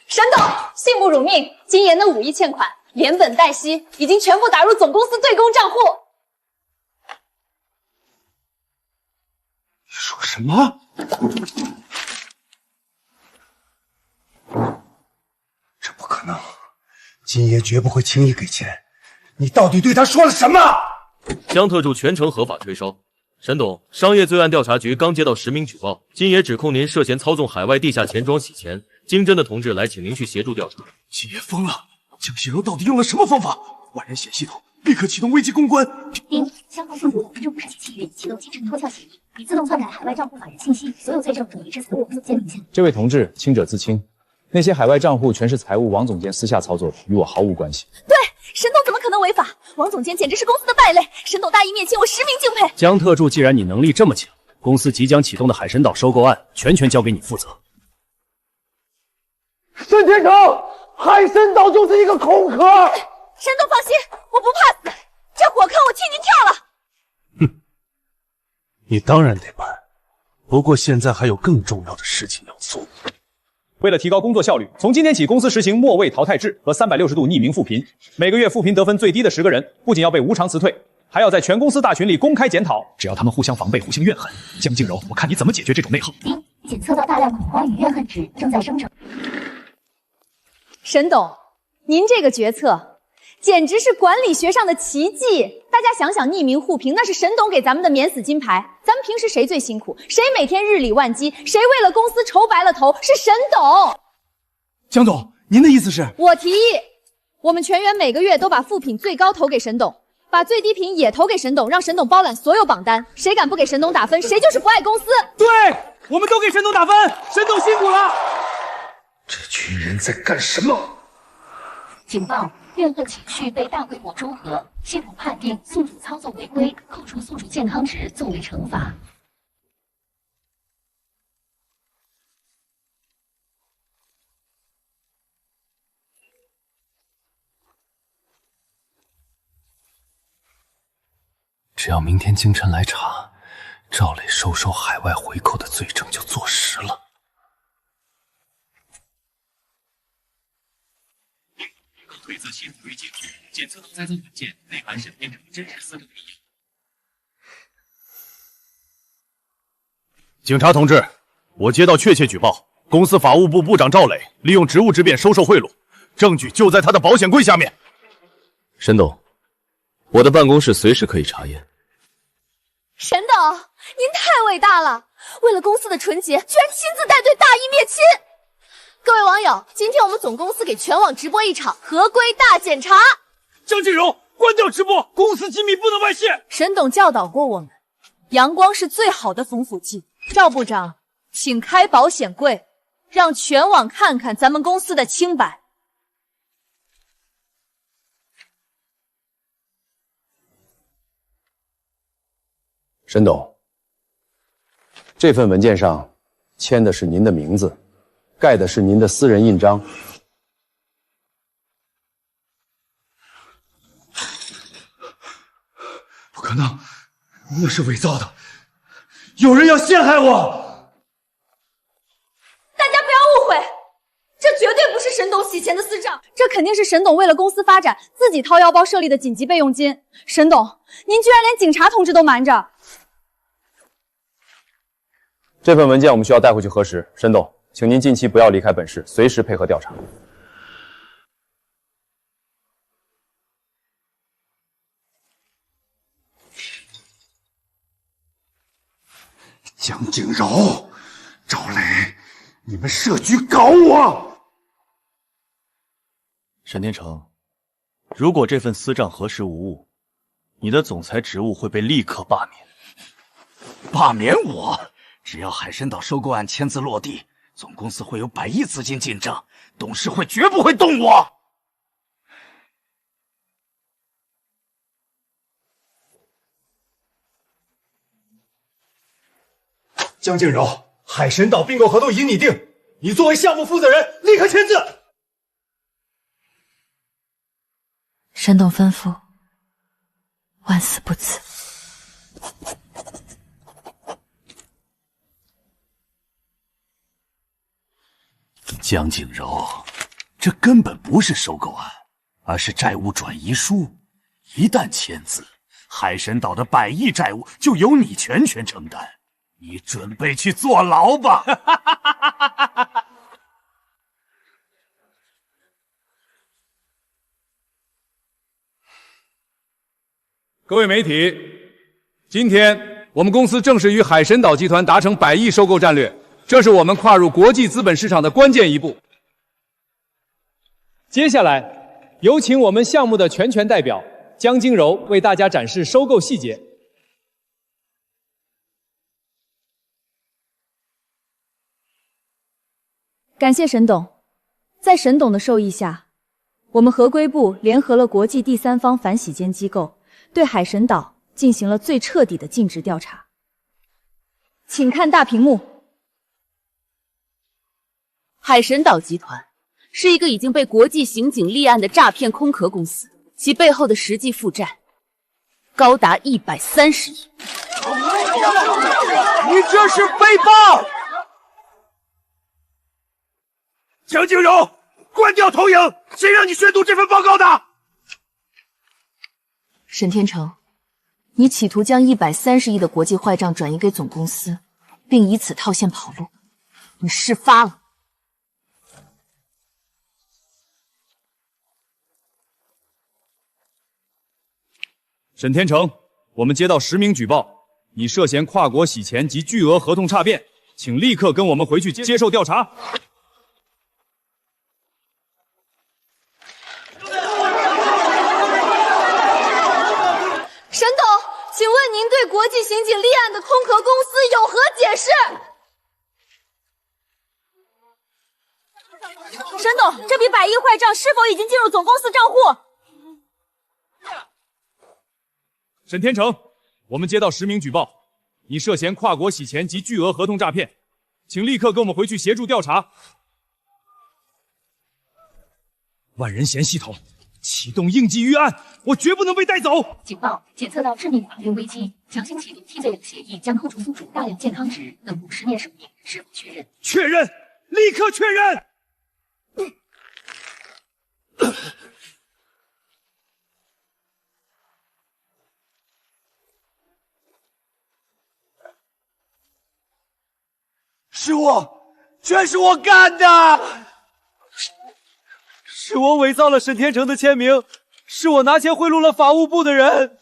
沈董，信不辱命，金爷那5亿欠款连本带息已经全部打入总公司对公账户。你说什么？这不可能，金爷绝不会轻易给钱。你到底对他说了什么？江特助全程合法吹哨。沈董，商业罪案调查局刚接到实名举报，金爷指控您涉嫌操纵海外地下钱庄洗钱。经侦的同志来请您去协助调查。金爷疯了，江信柔到底用了什么方法？万人险系统立刻启动危机公关。丁，相关数据正式契约启动精神脱壳协议，已自动篡改海外账户法人信息，所有罪证转移至财务总监名下。这位同志，清者自清，那些海外账户全是财务王总监私下操作的，与我毫无关系。对，沈董怎么可能违法？王总监简直是公司的败类，沈董大义灭亲，我实名敬佩。江特助，既然你能力这么强，公司即将启动的海参岛收购案全权交给你负责。沈天成，海参岛就是一个空壳。沈董放心，我不怕死，这火坑我替您跳了。哼，你当然得办，不过现在还有更重要的事情要做。为了提高工作效率，从今天起，公司实行末位淘汰制和360度匿名复评。每个月复评得分最低的10个人，不仅要被无偿辞退，还要在全公司大群里公开检讨。只要他们互相防备、互相怨恨，江静柔，我看你怎么解决这种内耗。检测到大量恐慌与怨恨值正在生成。沈董，您这个决策简直是管理学上的奇迹！大家想想，匿名互评那是沈董给咱们的免死金牌。咱们平时谁最辛苦？谁每天日理万机？谁为了公司愁白了头？是沈董。江总，您的意思是？我提议，我们全员每个月都把副品最高投给沈董，把最低品也投给沈董，让沈董包揽所有榜单。谁敢不给沈董打分，谁就是不爱公司。对，我们都给沈董打分，沈董辛苦了。这群人在干什么？警报！怨恨情绪被大规模中和，系统判定宿主操作违规，扣除宿主健康值作为惩罚。只要明天京晨来查，赵磊收海外回扣的罪证就坐实了。推测系统预警，检测到栽赃软件内含沈天成真实4个名义。警察同志，我接到确切举报，公司法务部部长赵磊利用职务之便收受贿赂，证据就在他的保险柜下面。沈董，我的办公室随时可以查验。沈董，您太伟大了，为了公司的纯洁，居然亲自带队大义灭亲。各位网友，今天我们总公司给全网直播一场合规大检查。张静柔，关掉直播，公司机密不能外泄。沈董教导过我们，阳光是最好的防腐剂。赵部长，请开保险柜，让全网看看咱们公司的清白。沈董，这份文件上签的是您的名字，盖的是您的私人印章。不可能，那是伪造的，有人要陷害我！大家不要误会，这绝对不是沈董洗钱的私账，这肯定是沈董为了公司发展自己掏腰包设立的紧急备用金。沈董，您居然连警察同志都瞒着！这份文件我们需要带回去核实。沈董，请您近期不要离开本市，随时配合调查。江景柔、赵磊，你们设局搞我！沈天成，如果这份私账核实无误，你的总裁职务会被立刻罢免。罢免我？只要海参岛收购案签字落地，总公司会有100亿资金进账，董事会绝不会动我。江静柔，海参岛并购合同已拟定，你作为项目负责人，立刻签字。沈董吩咐，万死不辞。江景柔，这根本不是收购案，而是债务转移书。一旦签字，海参岛的100亿债务就由你全权承担。你准备去坐牢吧！各位媒体，今天我们公司正式与海参岛集团达成100亿收购战略，这是我们跨入国际资本市场的关键一步。接下来，有请我们项目的全权代表江金柔为大家展示收购细节。感谢沈董，在沈董的授意下，我们合规部联合了国际第三方反洗钱机构，对海参岛进行了最彻底的尽职调查。请看大屏幕。海参岛集团是一个已经被国际刑警立案的诈骗空壳公司，其背后的实际负债高达130亿。你这是诽谤！江静柔，关掉投影！谁让你宣读这份报告的？沈天成，你企图将130亿的国际坏账转移给总公司，并以此套现跑路，你事发了。沈天成，我们接到实名举报，你涉嫌跨国洗钱及巨额合同诈骗，请立刻跟我们回去接受调查。沈董，请问您对国际刑警立案的空壳公司有何解释？沈董，这笔100亿坏账是否已经进入总公司账户？沈天成，我们接到实名举报，你涉嫌跨国洗钱及巨额合同诈骗，请立刻跟我们回去协助调查。万人嫌系统启动应急预案，我绝不能被带走。警报！检测到致命法律危机，强行启动 TZM 协议，将扣除宿主大量健康值等50年寿命，是否确认？确认，立刻确认。是我，全是我干的！是我伪造了沈天成的签名，是我拿钱贿赂了法务部的人，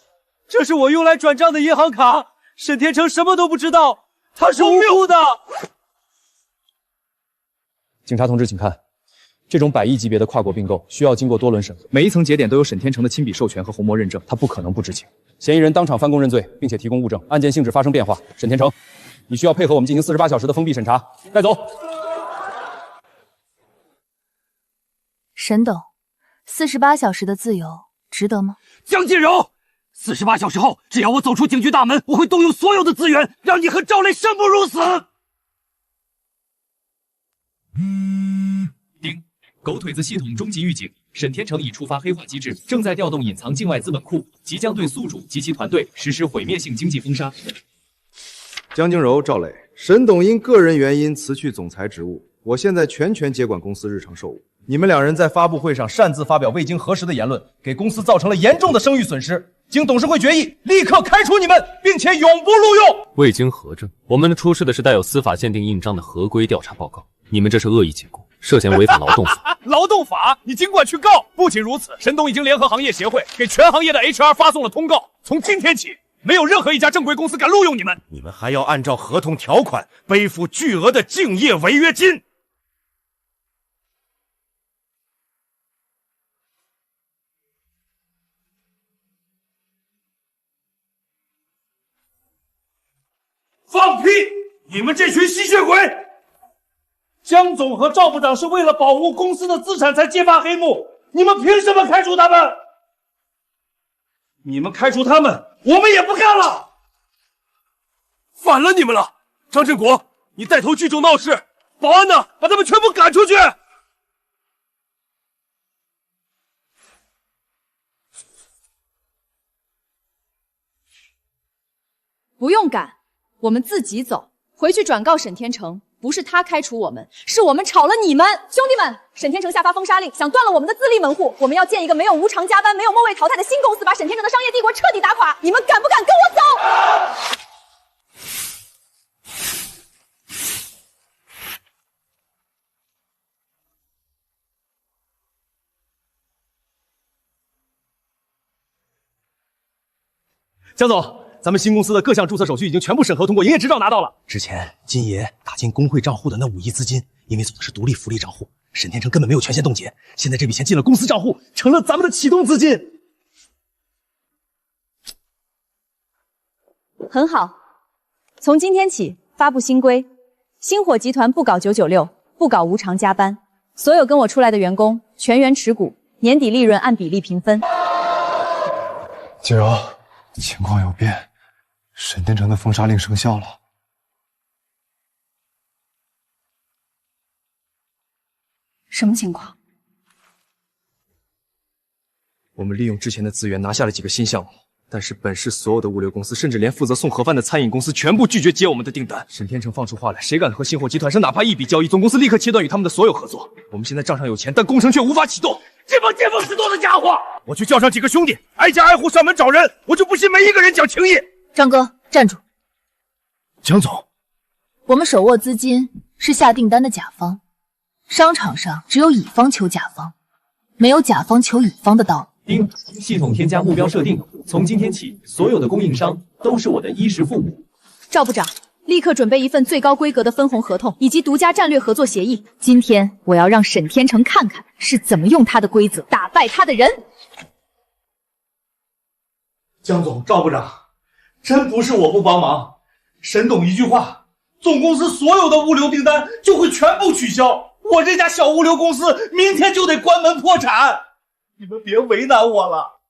这是我用来转账的银行卡，沈天成什么都不知道，他是无辜的。警察同志，请看，这种100亿级别的跨国并购需要经过多轮审核，每一层节点都有沈天成的亲笔授权和虹膜认证，他不可能不知情。嫌疑人当场翻供认罪，并且提供物证，案件性质发生变化。沈天成，你需要配合我们进行48小时的封闭审查，带走。沈董，48小时的自由值得吗？江锦柔，48小时后，只要我走出警局大门，我会动用所有的资源，让你和赵雷生不如死。丁，狗腿子系统终极预警，沈天成已触发黑化机制，正在调动隐藏境外资本库，即将对宿主及其团队实施毁灭性经济封杀。江静柔、赵磊，沈董因个人原因辞去总裁职务，我现在全权接管公司日常事务。你们两人在发布会上擅自发表未经核实的言论，给公司造成了严重的声誉损失。经董事会决议，立刻开除你们，并且永不录用。未经核证，我们出示的是带有司法鉴定印章的合规调查报告，你们这是恶意解雇，涉嫌违反劳动法。劳动法，你尽管去告。不仅如此，沈董已经联合行业协会给全行业的 HR 发送了通告，从今天起，没有任何一家正规公司敢录用你们。你们还要按照合同条款背负巨额的竞业违约金。放屁！你们这群吸血鬼！江总和赵部长是为了保护公司的资产才揭发黑幕，你们凭什么开除他们？你们开除他们，我们也不干了！反了你们了！张振国，你带头聚众闹事，保安呢？把他们全部赶出去！不用赶。我们自己走，回去转告沈天成，不是他开除我们，是我们炒了你们。兄弟们，沈天成下发封杀令，想断了我们的自立门户。我们要建一个没有无偿加班、没有末位淘汰的新公司，把沈天成的商业帝国彻底打垮。你们敢不敢跟我走？江总。咱们新公司的各项注册手续已经全部审核通过，营业执照拿到了。之前金爷打进工会账户的那5亿资金，因为走的是独立福利账户，沈天成根本没有权限冻结。现在这笔钱进了公司账户，成了咱们的启动资金。很好，从今天起发布新规，星火集团不搞996，不搞无偿加班，所有跟我出来的员工全员持股，年底利润按比例平分。锦柔，情况有变。沈天成的封杀令生效了。什么情况？我们利用之前的资源拿下了几个新项目，但是本市所有的物流公司，甚至连负责送盒饭的餐饮公司，全部拒绝接我们的订单。沈天成放出话来，谁敢和星火集团是哪怕一笔交易，总公司立刻切断与他们的所有合作。我们现在账上有钱，但工程却无法启动。这帮见风使舵的家伙，我去叫上几个兄弟，挨家挨户上门找人，我就不信没一个人讲情义。张哥，站住！江总，我们手握资金是下订单的甲方，商场上只有乙方求甲方，没有甲方求乙方的道理。丁，系统添加目标设定，从今天起，所有的供应商都是我的衣食父母。赵部长，立刻准备一份最高规格的分红合同以及独家战略合作协议。今天我要让沈天成看看是怎么用他的规则打败他的人。江总、赵部长，真不是我不帮忙，沈董一句话，总公司所有的物流订单就会全部取消，我这家小物流公司明天就得关门破产，你们别为难我了。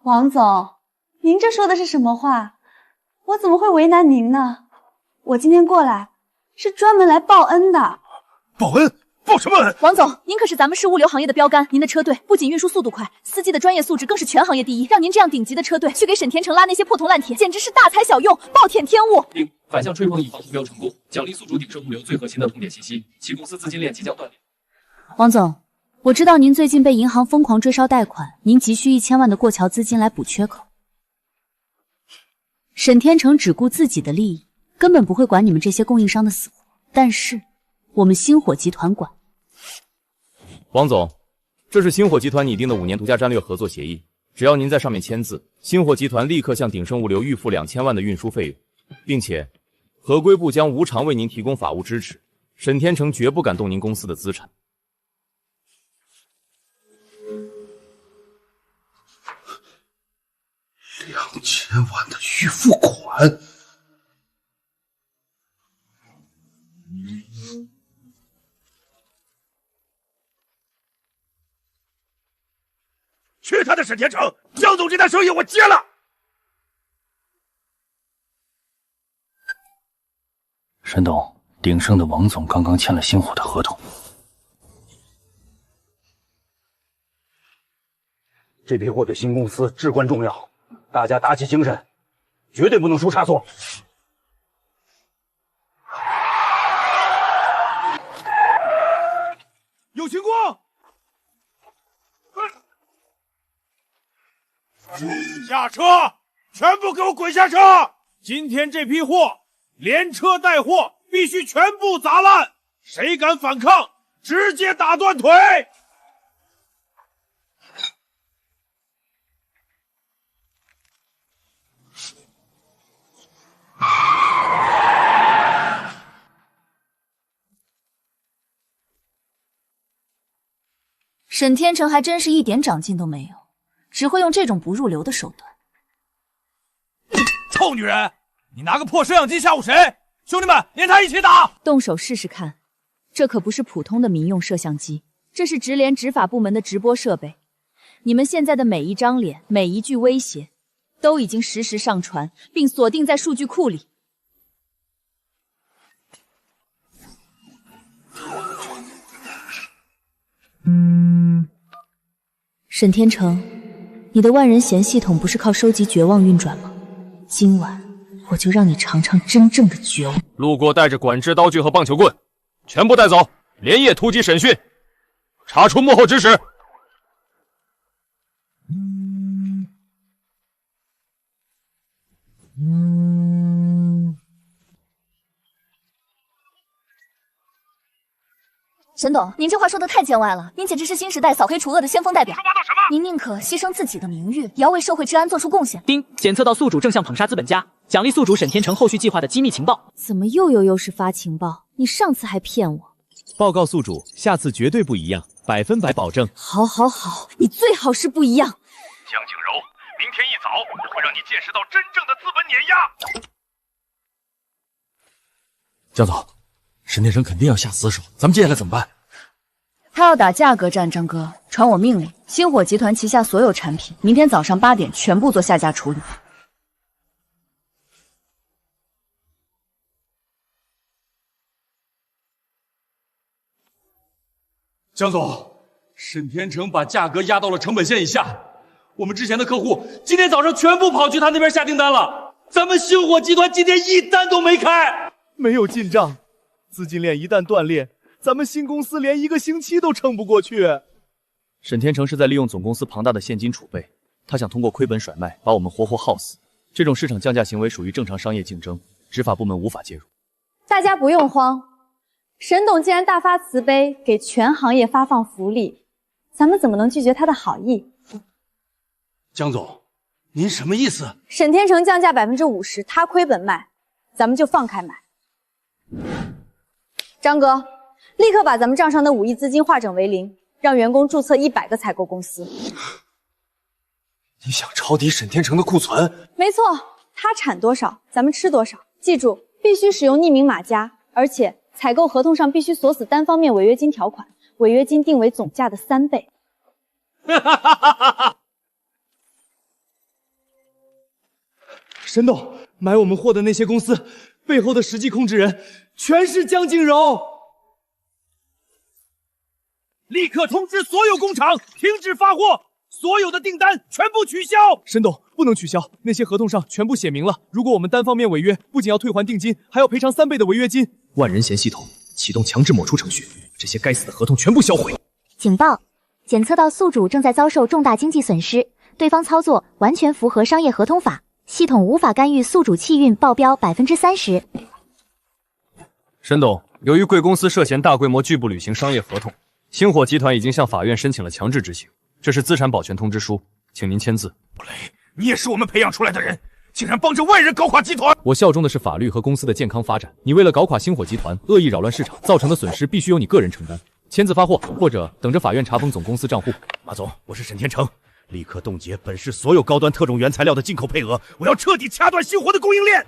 王总，您这说的是什么话？我怎么会为难您呢？我今天过来是专门来报恩的。报恩？报什么恩？王总，您可是咱们市物流行业的标杆，您的车队不仅运输速度快，司机的专业素质更是全行业第一。让您这样顶级的车队去给沈天成拉那些破铜烂铁，简直是大材小用，暴殄天物。丁，反向吹捧乙方目标成功，奖励宿主鼎盛物流最核心的痛点信息，其公司资金链即将断裂。王总，我知道您最近被银行疯狂追烧贷款，您急需1000万的过桥资金来补缺口。沈天成只顾自己的利益，根本不会管你们这些供应商的死活，但是我们星火集团管。王总，这是星火集团拟定的5年独家战略合作协议，只要您在上面签字，星火集团立刻向鼎盛物流预付2000万的运输费用，并且合规部将无偿为您提供法务支持。沈天成绝不敢动您公司的资产。2000万的预付款。去他的沈天成！江总这单生意我接了。沈董，鼎盛的王总刚刚签了星火的合同。这批货对新公司至关重要，大家打起精神，绝对不能出差错。有情况！下车！全部给我滚下车！今天这批货连车带货必须全部砸烂，谁敢反抗，直接打断腿！沈天成还真是一点长进都没有，只会用这种不入流的手段。臭女人，你拿个破摄像机吓唬谁？兄弟们，连他一起打！动手试试看，这可不是普通的民用摄像机，这是直连执法部门的直播设备。你们现在的每一张脸、每一句威胁，都已经实时上传，并锁定在数据库里。沈天成，你的万人嫌系统不是靠收集绝望运转吗？今晚我就让你尝尝真正的绝望。路过带着管制刀具和棒球棍，全部带走，连夜突击审讯，查出幕后指使。沈董，您这话说的太见外了，您简直是新时代扫黑除恶的先锋代表。说到什么？您宁可牺牲自己的名誉，也要为社会治安做出贡献。丁，检测到宿主正向捧杀资本家，奖励宿主沈天成后续计划的机密情报。怎么又是发情报？你上次还骗我。报告宿主，下次绝对不一样，100%保证。好，你最好是不一样。江景柔，明天一早我会让你见识到真正的资本碾压。江总，沈天成肯定要下死手，咱们接下来怎么办？他要打价格战，张哥，传我命令，星火集团旗下所有产品，明天早上8点全部做下架处理。江总，沈天成把价格压到了成本线以下，我们之前的客户今天早上全部跑去他那边下订单了，咱们星火集团今天一单都没开，没有进账，资金链一旦断裂，咱们新公司连1个星期都撑不过去。沈天成是在利用总公司庞大的现金储备，他想通过亏本甩卖把我们活活耗死。这种市场降价行为属于正常商业竞争，执法部门无法介入。大家不用慌，沈董既然大发慈悲，给全行业发放福利，咱们怎么能拒绝他的好意？江总，您什么意思？沈天成降价50%，他亏本卖，咱们就放开买。张哥，立刻把咱们账上的5亿资金化整为零，让员工注册100个采购公司。你想抄底沈天成的库存？没错，他产多少，咱们吃多少。记住，必须使用匿名码加，而且采购合同上必须锁死单方面违约金条款，违约金定为总价的3倍。沈董，买我们货的那些公司背后的实际控制人全是江景柔。立刻通知所有工厂停止发货，所有的订单全部取消。沈董，不能取消，那些合同上全部写明了，如果我们单方面违约，不仅要退还定金，还要赔偿3倍的违约金。万人嫌系统启动强制抹除程序，这些该死的合同全部销毁。警报！检测到宿主正在遭受重大经济损失，对方操作完全符合商业合同法，系统无法干预宿主气运报标30%。沈董，由于贵公司涉嫌大规模拒不履行商业合同，星火集团已经向法院申请了强制执行，这是资产保全通知书，请您签字。你也是我们培养出来的人，竟然帮着外人搞垮集团！我效忠的是法律和公司的健康发展。你为了搞垮星火集团，恶意扰乱市场，造成的损失必须由你个人承担。签字发货，或者等着法院查封总公司账户。马总，我是沈天成，立刻冻结本市所有高端特种原材料的进口配额，我要彻底掐断星火的供应链。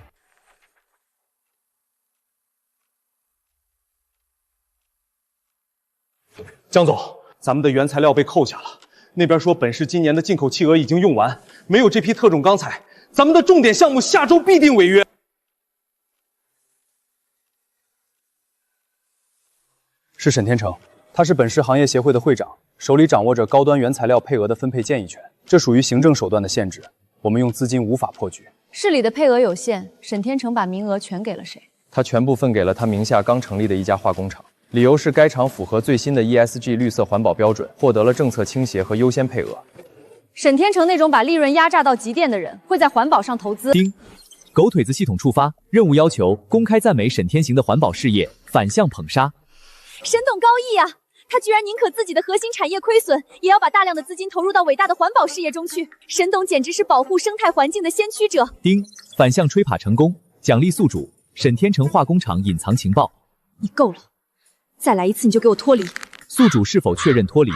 江总，咱们的原材料被扣下了。那边说本市今年的进口契额已经用完，没有这批特种钢材，咱们的重点项目下周必定违约。是沈天成，他是本市行业协会的会长，手里掌握着高端原材料配额的分配建议权，这属于行政手段的限制，我们用资金无法破局。市里的配额有限，沈天成把名额全给了谁？他全部分给了他名下刚成立的一家化工厂。理由是该厂符合最新的 ESG 绿色环保标准，获得了政策倾斜和优先配额。沈天成那种把利润压榨到极点的人，会在环保上投资。丁，狗腿子系统触发任务，要求公开赞美沈天行的环保事业，反向捧杀。沈董高义啊，他居然宁可自己的核心产业亏损，也要把大量的资金投入到伟大的环保事业中去。沈董简直是保护生态环境的先驱者。丁，反向吹爬成功，奖励宿主沈天成化工厂隐藏情报。你够了。再来一次你就给我脱离！宿主是否确认脱离？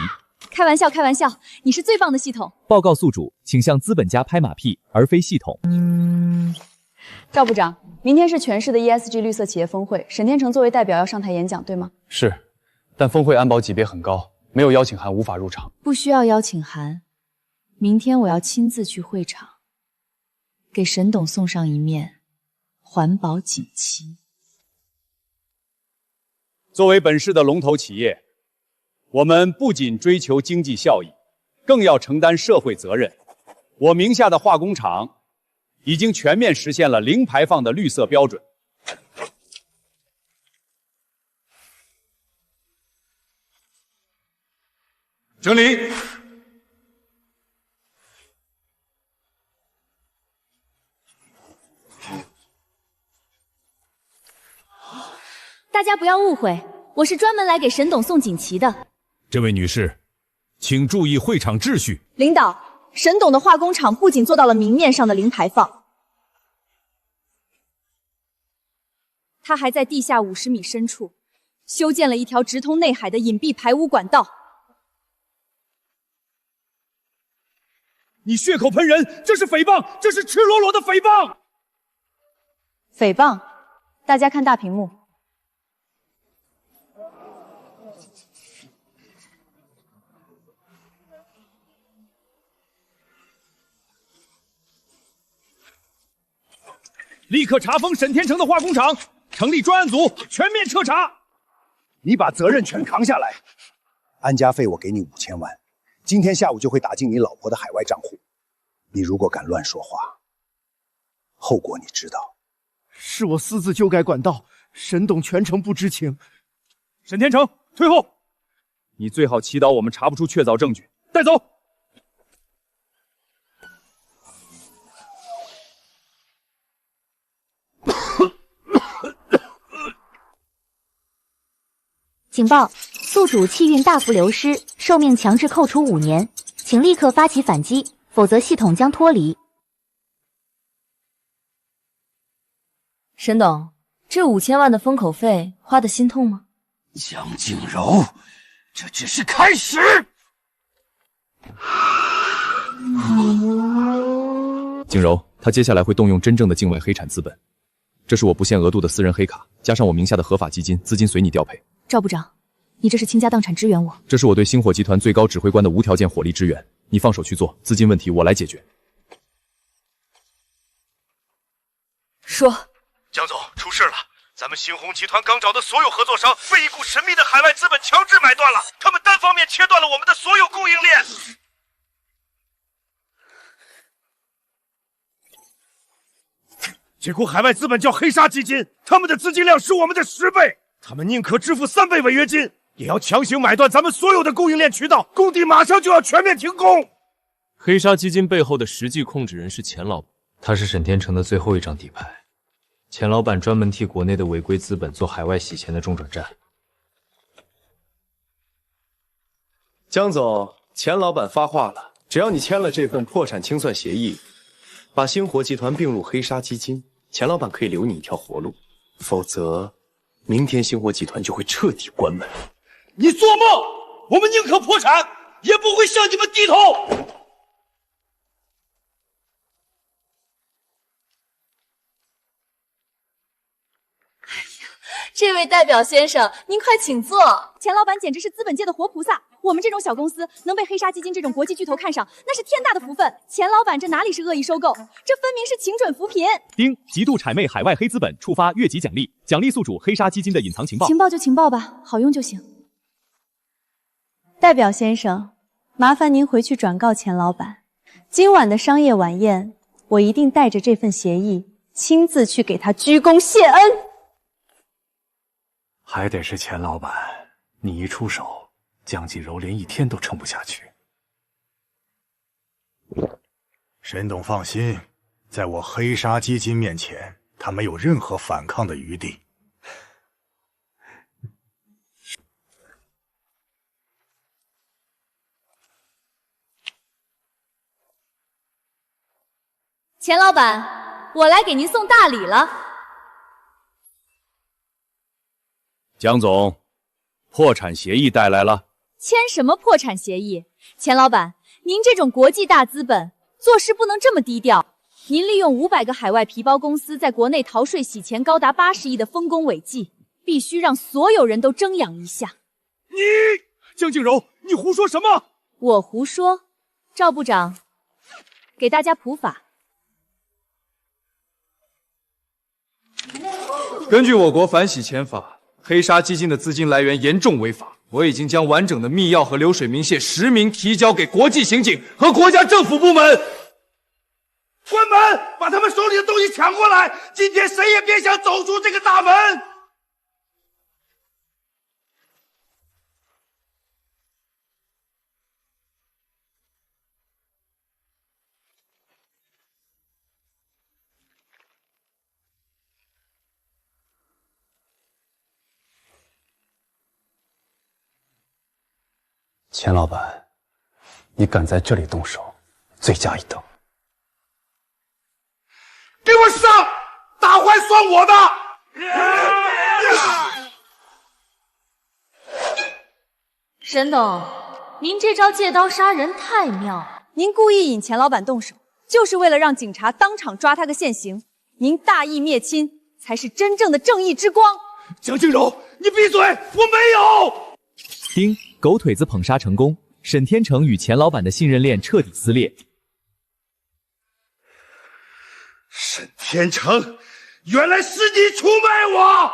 开玩笑，开玩笑，你是最棒的系统。报告宿主，请向资本家拍马屁，而非系统。赵部长，明天是全市的 ESG 绿色企业峰会，沈天成作为代表要上台演讲，对吗？是，但峰会安保级别很高，没有邀请函无法入场。不需要邀请函，明天我要亲自去会场，给沈董送上一面环保锦旗。作为本市的龙头企业，我们不仅追求经济效益，更要承担社会责任。我名下的化工厂已经全面实现了零排放的绿色标准。整理。大家不要误会，我是专门来给沈董送锦旗的。这位女士，请注意会场秩序。领导，沈董的化工厂不仅做到了明面上的零排放，他还在地下50米深处修建了一条直通内海的隐蔽排污管道。你血口喷人，这是诽谤，这是赤裸裸的诽谤！诽谤？大家看大屏幕。立刻查封沈天成的化工厂，成立专案组，全面彻查。你把责任全扛下来。安家费我给你5000万，今天下午就会打进你老婆的海外账户。你如果敢乱说话，后果你知道。是我私自修改管道，沈董全程不知情。沈天成，退后！你最好祈祷我们查不出确凿证据。带走。警报！宿主气运大幅流失，寿命强制扣除5年，请立刻发起反击，否则系统将脱离。沈董，这5000万的封口费花得心痛吗？江静柔，这只是开始。景柔，他接下来会动用真正的境外黑产资本，这是我不限额度的私人黑卡，加上我名下的合法基金，资金随你调配。赵部长，你这是倾家荡产支援我。这是我对星火集团最高指挥官的无条件火力支援，你放手去做，资金问题我来解决。说，江总，出事了！咱们星红集团刚找的所有合作商被一股神秘的海外资本强制买断了，他们单方面切断了我们的所有供应链。结果海外资本叫黑沙基金，他们的资金量是我们的10倍，他们宁可支付3倍违约金，也要强行买断咱们所有的供应链渠道，工地马上就要全面停工。黑沙基金背后的实际控制人是钱老板，他是沈天成的最后一张底牌。钱老板专门替国内的违规资本做海外洗钱的中转站。江总，钱老板发话了，只要你签了这份破产清算协议，把星火集团并入黑沙基金，钱老板可以留你一条活路。否则，明天星火集团就会彻底关门。你做梦！我们宁可破产，也不会向你们低头。这位代表先生，您快请坐。钱老板简直是资本界的活菩萨，我们这种小公司能被黑沙基金这种国际巨头看上，那是天大的福分。钱老板这哪里是恶意收购，这分明是请准扶贫。丁极度谄媚海外黑资本，触发越级奖励，奖励宿主黑沙基金的隐藏情报。情报就情报吧，好用就行。代表先生，麻烦您回去转告钱老板，今晚的商业晚宴，我一定带着这份协议，亲自去给他鞠躬谢恩。还得是钱老板，你一出手，江锦柔连一天都撑不下去。沈董放心，在我黑沙基金面前，他没有任何反抗的余地。钱老板，我来给您送大礼了。江总，破产协议带来了。签什么破产协议？钱老板，您这种国际大资本做事不能这么低调。您利用500个海外皮包公司在国内逃税洗钱高达80亿的丰功伟绩，必须让所有人都睁眼一下。你江静柔，你胡说什么？我胡说？赵部长，给大家普法。根据我国反洗钱法，黑沙基金的资金来源严重违法。我已经将完整的密钥和流水明细实名提交给国际刑警和国家政府部门。关门，把他们手里的东西抢过来！今天谁也别想走出这个大门！钱老板，你敢在这里动手，罪加一等。给我上！大坏算我的！沈董，您这招借刀杀人太妙了。您故意引钱老板动手，就是为了让警察当场抓他个现行。您大义灭亲，才是真正的正义之光。江静柔，你闭嘴！我没有。丁狗腿子捧杀成功，沈天成与钱老板的信任链彻底撕裂。沈天成，原来是你出卖我！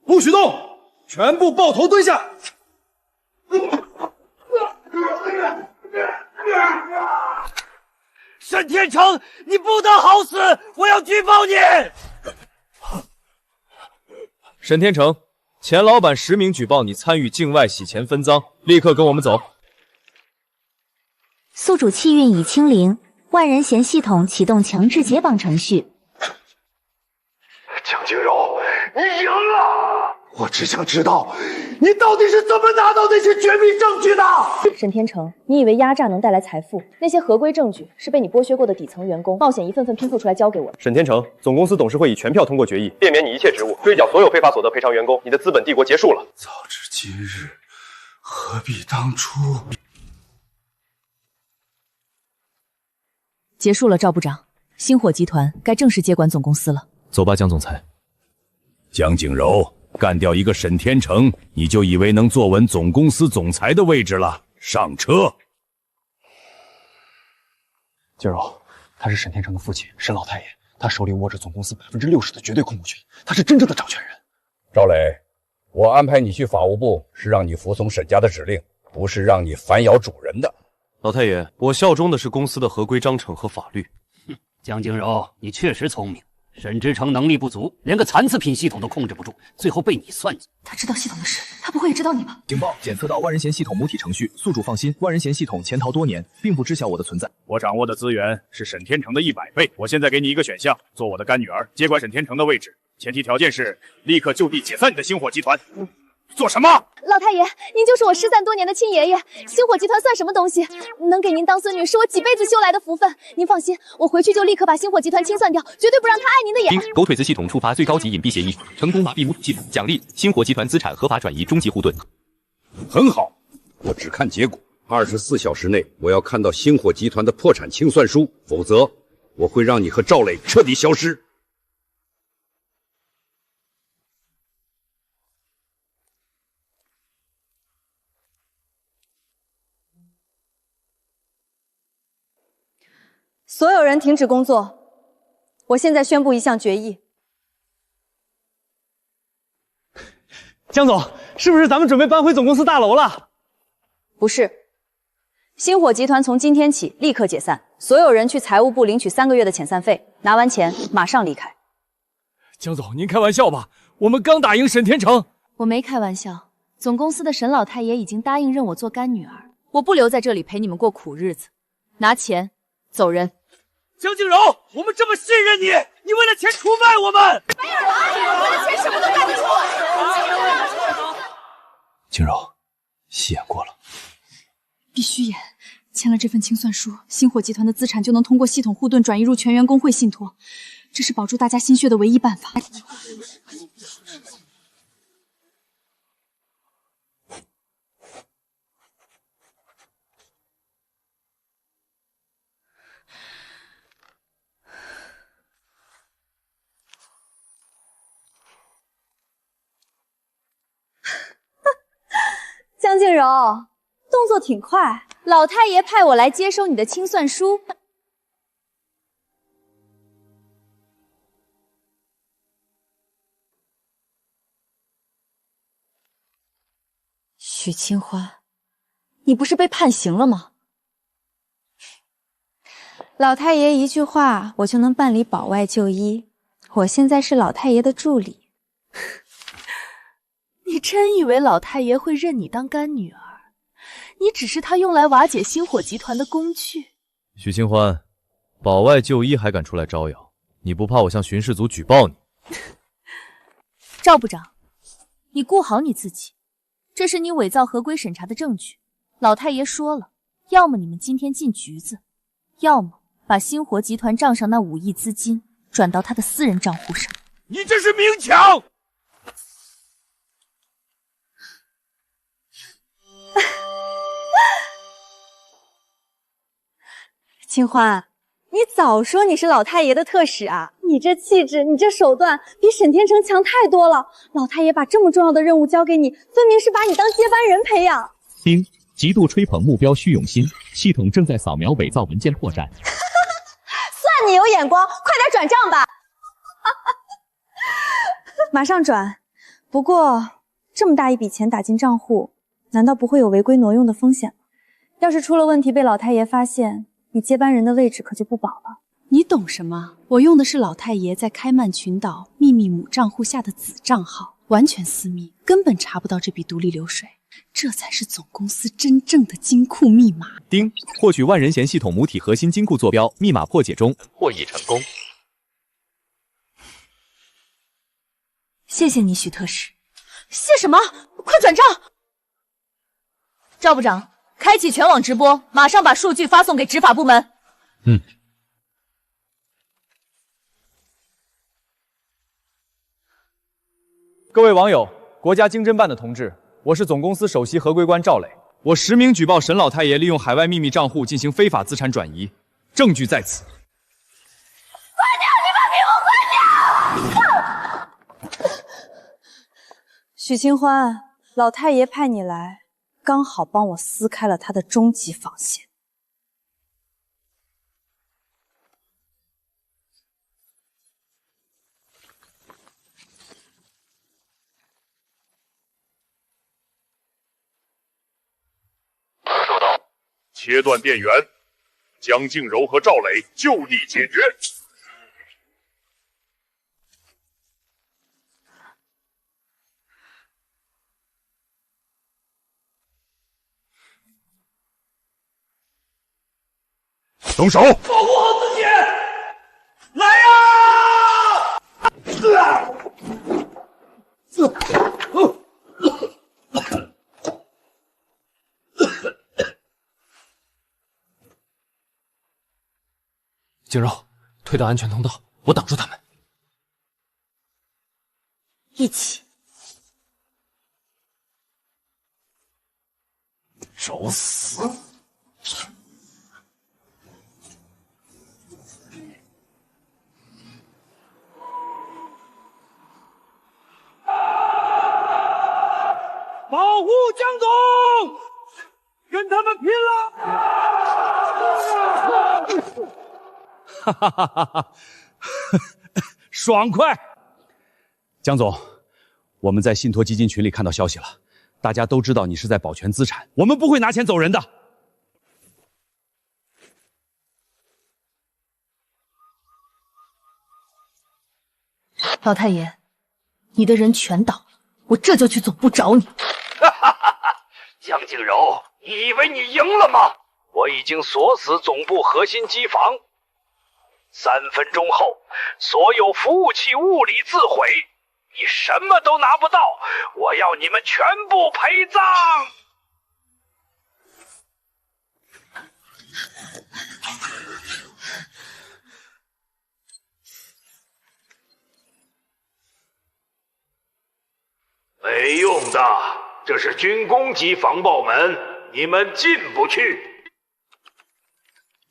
不许动，全部抱头蹲下！沈天成，你不得好死！我要举报你！沈天成，钱老板实名举报你参与境外洗钱分赃，立刻跟我们走。宿主气运已清零，万人嫌系统启动强制解绑程序。江静柔，你赢了！我只想知道，你到底是怎么拿到那些绝密证据的？沈天成，你以为压榨能带来财富？那些合规证据是被你剥削过的底层员工冒险一份份拼凑出来交给我的。沈天成，总公司董事会以全票通过决议，便免你一切职务，追缴所有非法所得赔偿员工，你的资本帝国结束了。早知今日，何必当初？结束了，赵部长，星火集团该正式接管总公司了。走吧，江总裁。江景柔，干掉一个沈天成，你就以为能坐稳总公司总裁的位置了？上车。静柔，他是沈天成的父亲，沈老太爷，他手里握着总公司60%的绝对控股权，他是真正的掌权人。赵磊，我安排你去法务部，是让你服从沈家的指令，不是让你反咬主人的。老太爷，我效忠的是公司的合规章程和法律。江景柔，你确实聪明。沈之诚能力不足，连个残次品系统都控制不住，最后被你算计。他知道系统的事，他不会也知道你吧？警报检测到万人嫌系统母体程序，宿主放心，万人嫌系统潜逃多年，并不知晓我的存在。我掌握的资源是沈天成的100倍。我现在给你一个选项，做我的干女儿，接管沈天成的位置，前提条件是立刻就地解散你的星火集团。做什么？老太爷，您就是我失散多年的亲爷爷，星火集团算什么东西？能给您当孙女是我几辈子修来的福分。您放心，我回去就立刻把星火集团清算掉，绝对不让他碍您的眼。狗腿子系统触发最高级隐蔽协议，成功麻痹母体系统，奖励星火集团资产合法转移终极护盾。很好，我只看结果。24小时内，我要看到星火集团的破产清算书，否则我会让你和赵磊彻底消失。所有人停止工作。我现在宣布一项决议。江总，是不是咱们准备搬回总公司大楼了？不是，星火集团从今天起立刻解散，所有人去财务部领取3个月的遣散费，拿完钱马上离开。江总，您开玩笑吧？我们刚打赢沈天成。我没开玩笑，总公司的沈老太爷已经答应认我做干女儿，我不留在这里陪你们过苦日子。拿钱，走人。江静柔，我们这么信任你，你为了钱出卖我们？没有了，为了钱什么都干得出。静柔，戏演过了，必须演。签了这份清算书，星火集团的资产就能通过系统护盾转移入全员工会信托，这是保住大家心血的唯一办法。江静柔，动作挺快。老太爷派我来接收你的清算书。许清欢，你不是被判刑了吗？老太爷一句话，我就能办理保外就医。我现在是老太爷的助理。你真以为老太爷会认你当干女儿？你只是他用来瓦解星火集团的工具。许清欢，保外就医还敢出来招摇，你不怕我向巡视组举报你？赵部长，你顾好你自己，这是你伪造合规审查的证据。老太爷说了，要么你们今天进局子，要么把星火集团账上那5亿资金转到他的私人账户上。你这是明抢！清欢，你早说你是老太爷的特使啊！你这气质，你这手段，比沈天成强太多了。老太爷把这么重要的任务交给你，分明是把你当接班人培养。丁，极度吹捧目标虚荣心，系统正在扫描伪造文件破绽。算你有眼光，快点转账吧！马上转。不过这么大一笔钱打进账户，难道不会有违规挪用的风险吗？要是出了问题被老太爷发现，你接班人的位置可就不保了。你懂什么？我用的是老太爷在开曼群岛秘密母账户下的子账号，完全私密，根本查不到这笔独立流水。这才是总公司真正的金库密码。丁，获取万人嫌系统母体核心金库坐标，密码破解中，获益成功。谢谢你，许特使。谢什么？快转账！赵部长，开启全网直播，马上把数据发送给执法部门。各位网友，国家经侦办的同志，我是总公司首席合规官赵磊。我实名举报沈老太爷利用海外秘密账户进行非法资产转移，证据在此。快点，你们给我快点！许清欢，老太爷派你来，刚好帮我撕开了他的终极防线。收到，切断电源，江静柔和赵磊就地解决。动手！保护好自己！来呀！景柔，退到安全通道，我挡住他们。一起。找死！保护江总，跟他们拼了！哈哈哈哈哈！爽快！江总，我们在信托基金群里看到消息了，大家都知道你是在保全资产，我们不会拿钱走人的。老太爷，你的人全倒了，我这就去总部找你。江静柔，你以为你赢了吗？我已经锁死总部核心机房，3分钟后，所有服务器物理自毁，你什么都拿不到，我要你们全部陪葬！没用的，这是军工级防爆门，你们进不去。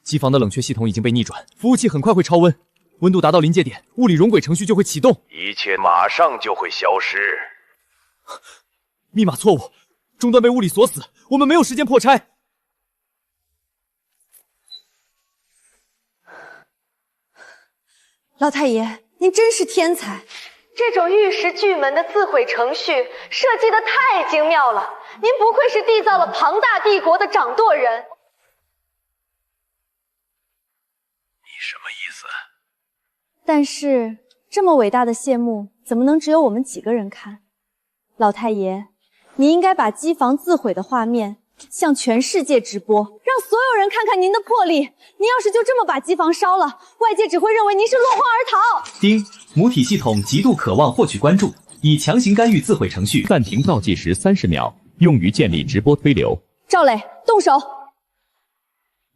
机房的冷却系统已经被逆转，服务器很快会超温，温度达到临界点，物理熔轨程序就会启动，一切马上就会消失。密码错误，终端被物理锁死，我们没有时间破拆。老太爷，您真是天才！这种玉石巨门的自毁程序设计的太精妙了，您不愧是缔造了庞大帝国的掌舵人。你什么意思？但是这么伟大的谢幕，怎么能只有我们几个人看？老太爷，你应该把机房自毁的画面向全世界直播，让所有人看看您的魄力。您要是就这么把机房烧了，外界只会认为您是落荒而逃。丁，母体系统极度渴望获取关注，以强行干预自毁程序暂停倒计时30秒，用于建立直播推流。赵磊，动手！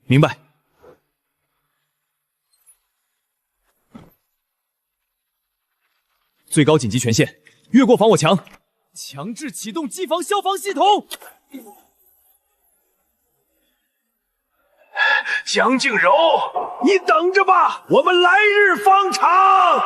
明白。最高紧急权限，越过防火墙，强制启动机房消防系统。江静柔，你等着吧，我们来日方长。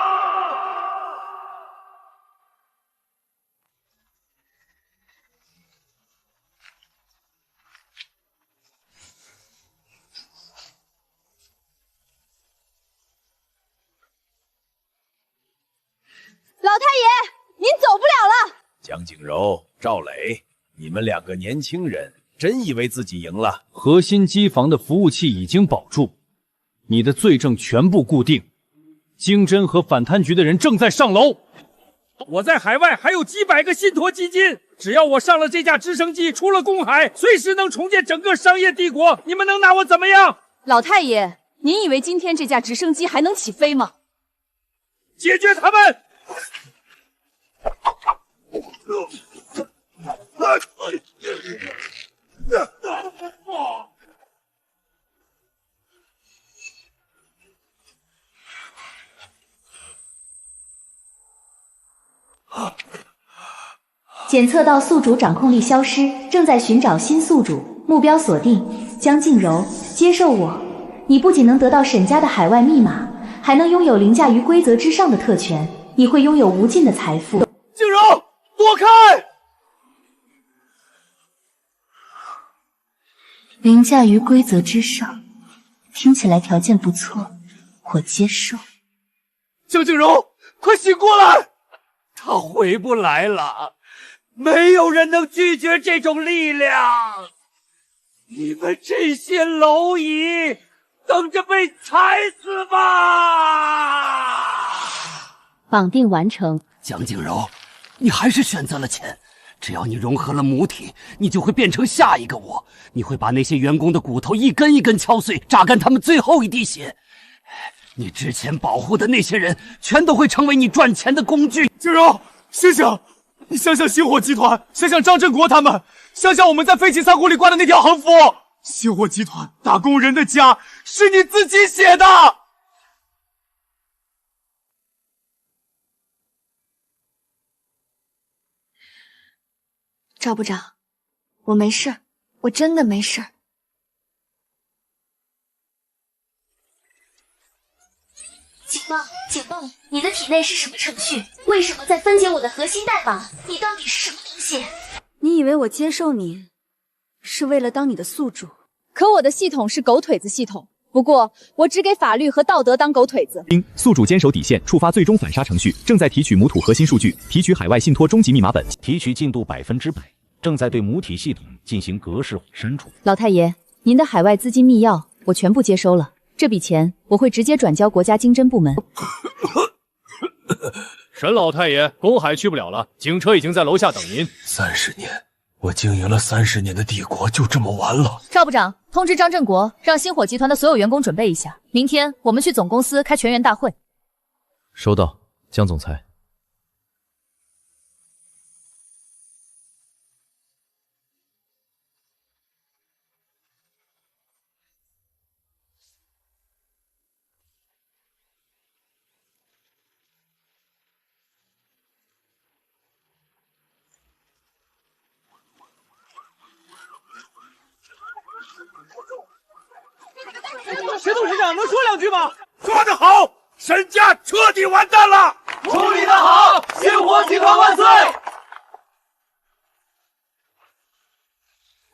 老太爷，您走不了了。江静柔、赵磊，你们2个年轻人真以为自己赢了？核心机房的服务器已经保住，你的罪证全部固定。经侦和反贪局的人正在上楼。我在海外还有几百个信托基金，只要我上了这架直升机，出了公海，随时能重建整个商业帝国。你们能拿我怎么样？老太爷，您以为今天这架直升机还能起飞吗？解决他们！检测到宿主掌控力消失，正在寻找新宿主，目标锁定江静柔。接受我，你不仅能得到沈家的海外密码，还能拥有凌驾于规则之上的特权，你会拥有无尽的财富。静柔，躲开！凌驾于规则之上，听起来条件不错，我接受。江静柔，快醒过来！他回不来了，没有人能拒绝这种力量。你们这些蝼蚁，等着被踩死吧！绑定完成。江静柔，你还是选择了钱，只要你融合了母体，你就会变成下一个我。你会把那些员工的骨头一根一根敲碎，榨干他们最后一滴血。你之前保护的那些人，全都会成为你赚钱的工具。静柔，醒醒！你想想星火集团，想想张振国他们，想想我们在废弃仓库里挂的那条横幅。星火集团打工人的家是你自己写的。赵部长，我没事，我真的没事。警报！警报！你的体内是什么程序？为什么在分解我的核心代码？你到底是什么东西？你以为我接受你是为了当你的宿主？可我的系统是狗腿子系统，不过我只给法律和道德当狗腿子。宿主坚守底线，触发最终反杀程序，正在提取母土核心数据，提取海外信托终极密码本，提取进度100%，正在对母体系统进行格式化删除。老太爷，您的海外资金密钥我全部接收了，这笔钱我会直接转交国家经侦部门。沈老太爷，公海去不了了，警车已经在楼下等您。30年，我经营了30年的帝国就这么完了。赵部长，通知张振国，让星火集团的所有员工准备一下，明天我们去总公司开全员大会。收到，江总裁。沈董事长能说2句吗？说得好，沈家彻底完蛋了！处理得好，星火集团万岁！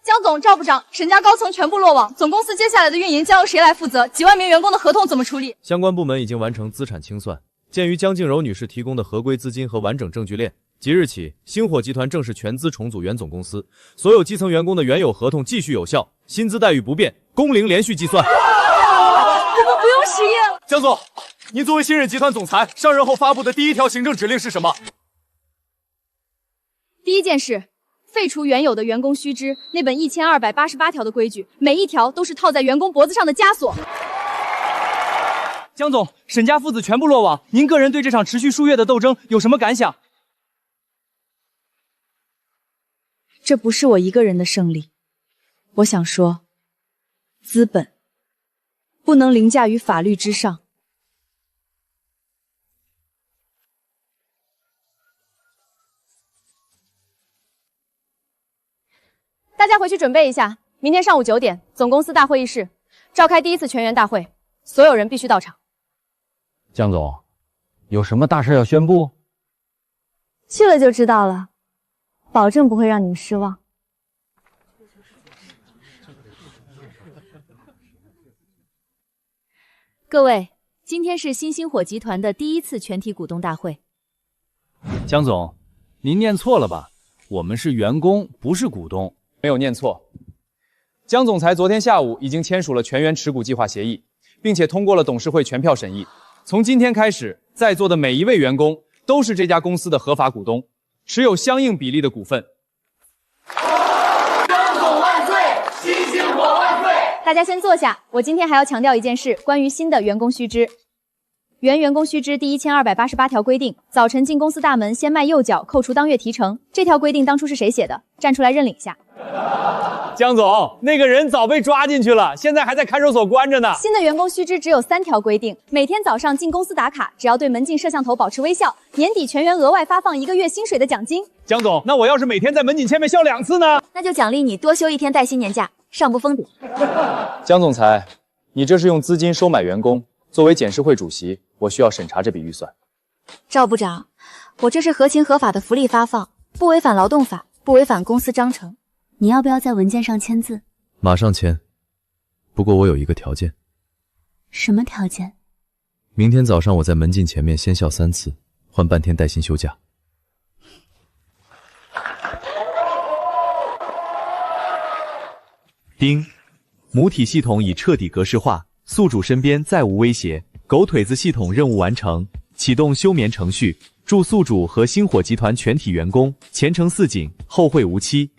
江总、赵部长，沈家高层全部落网，总公司接下来的运营将由谁来负责？几万名员工的合同怎么处理？相关部门已经完成资产清算，鉴于江静柔女士提供的合规资金和完整证据链，即日起，星火集团正式全资重组原总公司，所有基层员工的原有合同继续有效，薪资待遇不变，工龄连续计算。我们不用实验。江总，您作为新任集团总裁，上任后发布的第1条行政指令是什么？第一件事，废除原有的员工须知那本1288条的规矩，每一条都是套在员工脖子上的枷锁。江总，沈家父子全部落网，您个人对这场持续数月的斗争有什么感想？这不是我一个人的胜利，我想说，资本不能凌驾于法律之上。大家回去准备一下，明天上午9点，总公司大会议室召开第1次全员大会，所有人必须到场。江总，有什么大事要宣布？去了就知道了，保证不会让你们失望。各位，今天是新星火集团的第1次全体股东大会。江总，您念错了吧？我们是员工，不是股东。没有念错。江总裁昨天下午已经签署了全员持股计划协议，并且通过了董事会全票审议。从今天开始，在座的每一位员工都是这家公司的合法股东，持有相应比例的股份。江总万岁！新星火万岁！大家先坐下，我今天还要强调一件事，关于新的员工须知。原员工须知第1288条规定，早晨进公司大门先迈右脚，扣除当月提成。这条规定当初是谁写的？站出来认领下。江总，那个人早被抓进去了，现在还在看守所关着呢。新的员工须知只有3条规定：每天早上进公司打卡，只要对门禁摄像头保持微笑，年底全员额外发放1个月薪水的奖金。江总，那我要是每天在门禁前面笑2次呢？那就奖励你多休1天带薪年假，上不封顶。江总裁，你这是用资金收买员工，作为检事会主席，我需要审查这笔预算。赵部长，我这是合情合法的福利发放，不违反劳动法，不违反公司章程。你要不要在文件上签字？马上签。不过我有一个条件。什么条件？明天早上我在门禁前面先笑3次，换半天带薪休假。丁，母体系统已彻底格式化，宿主身边再无威胁，狗腿子系统任务完成，启动休眠程序，祝宿主和星火集团全体员工前程似锦，后会无期。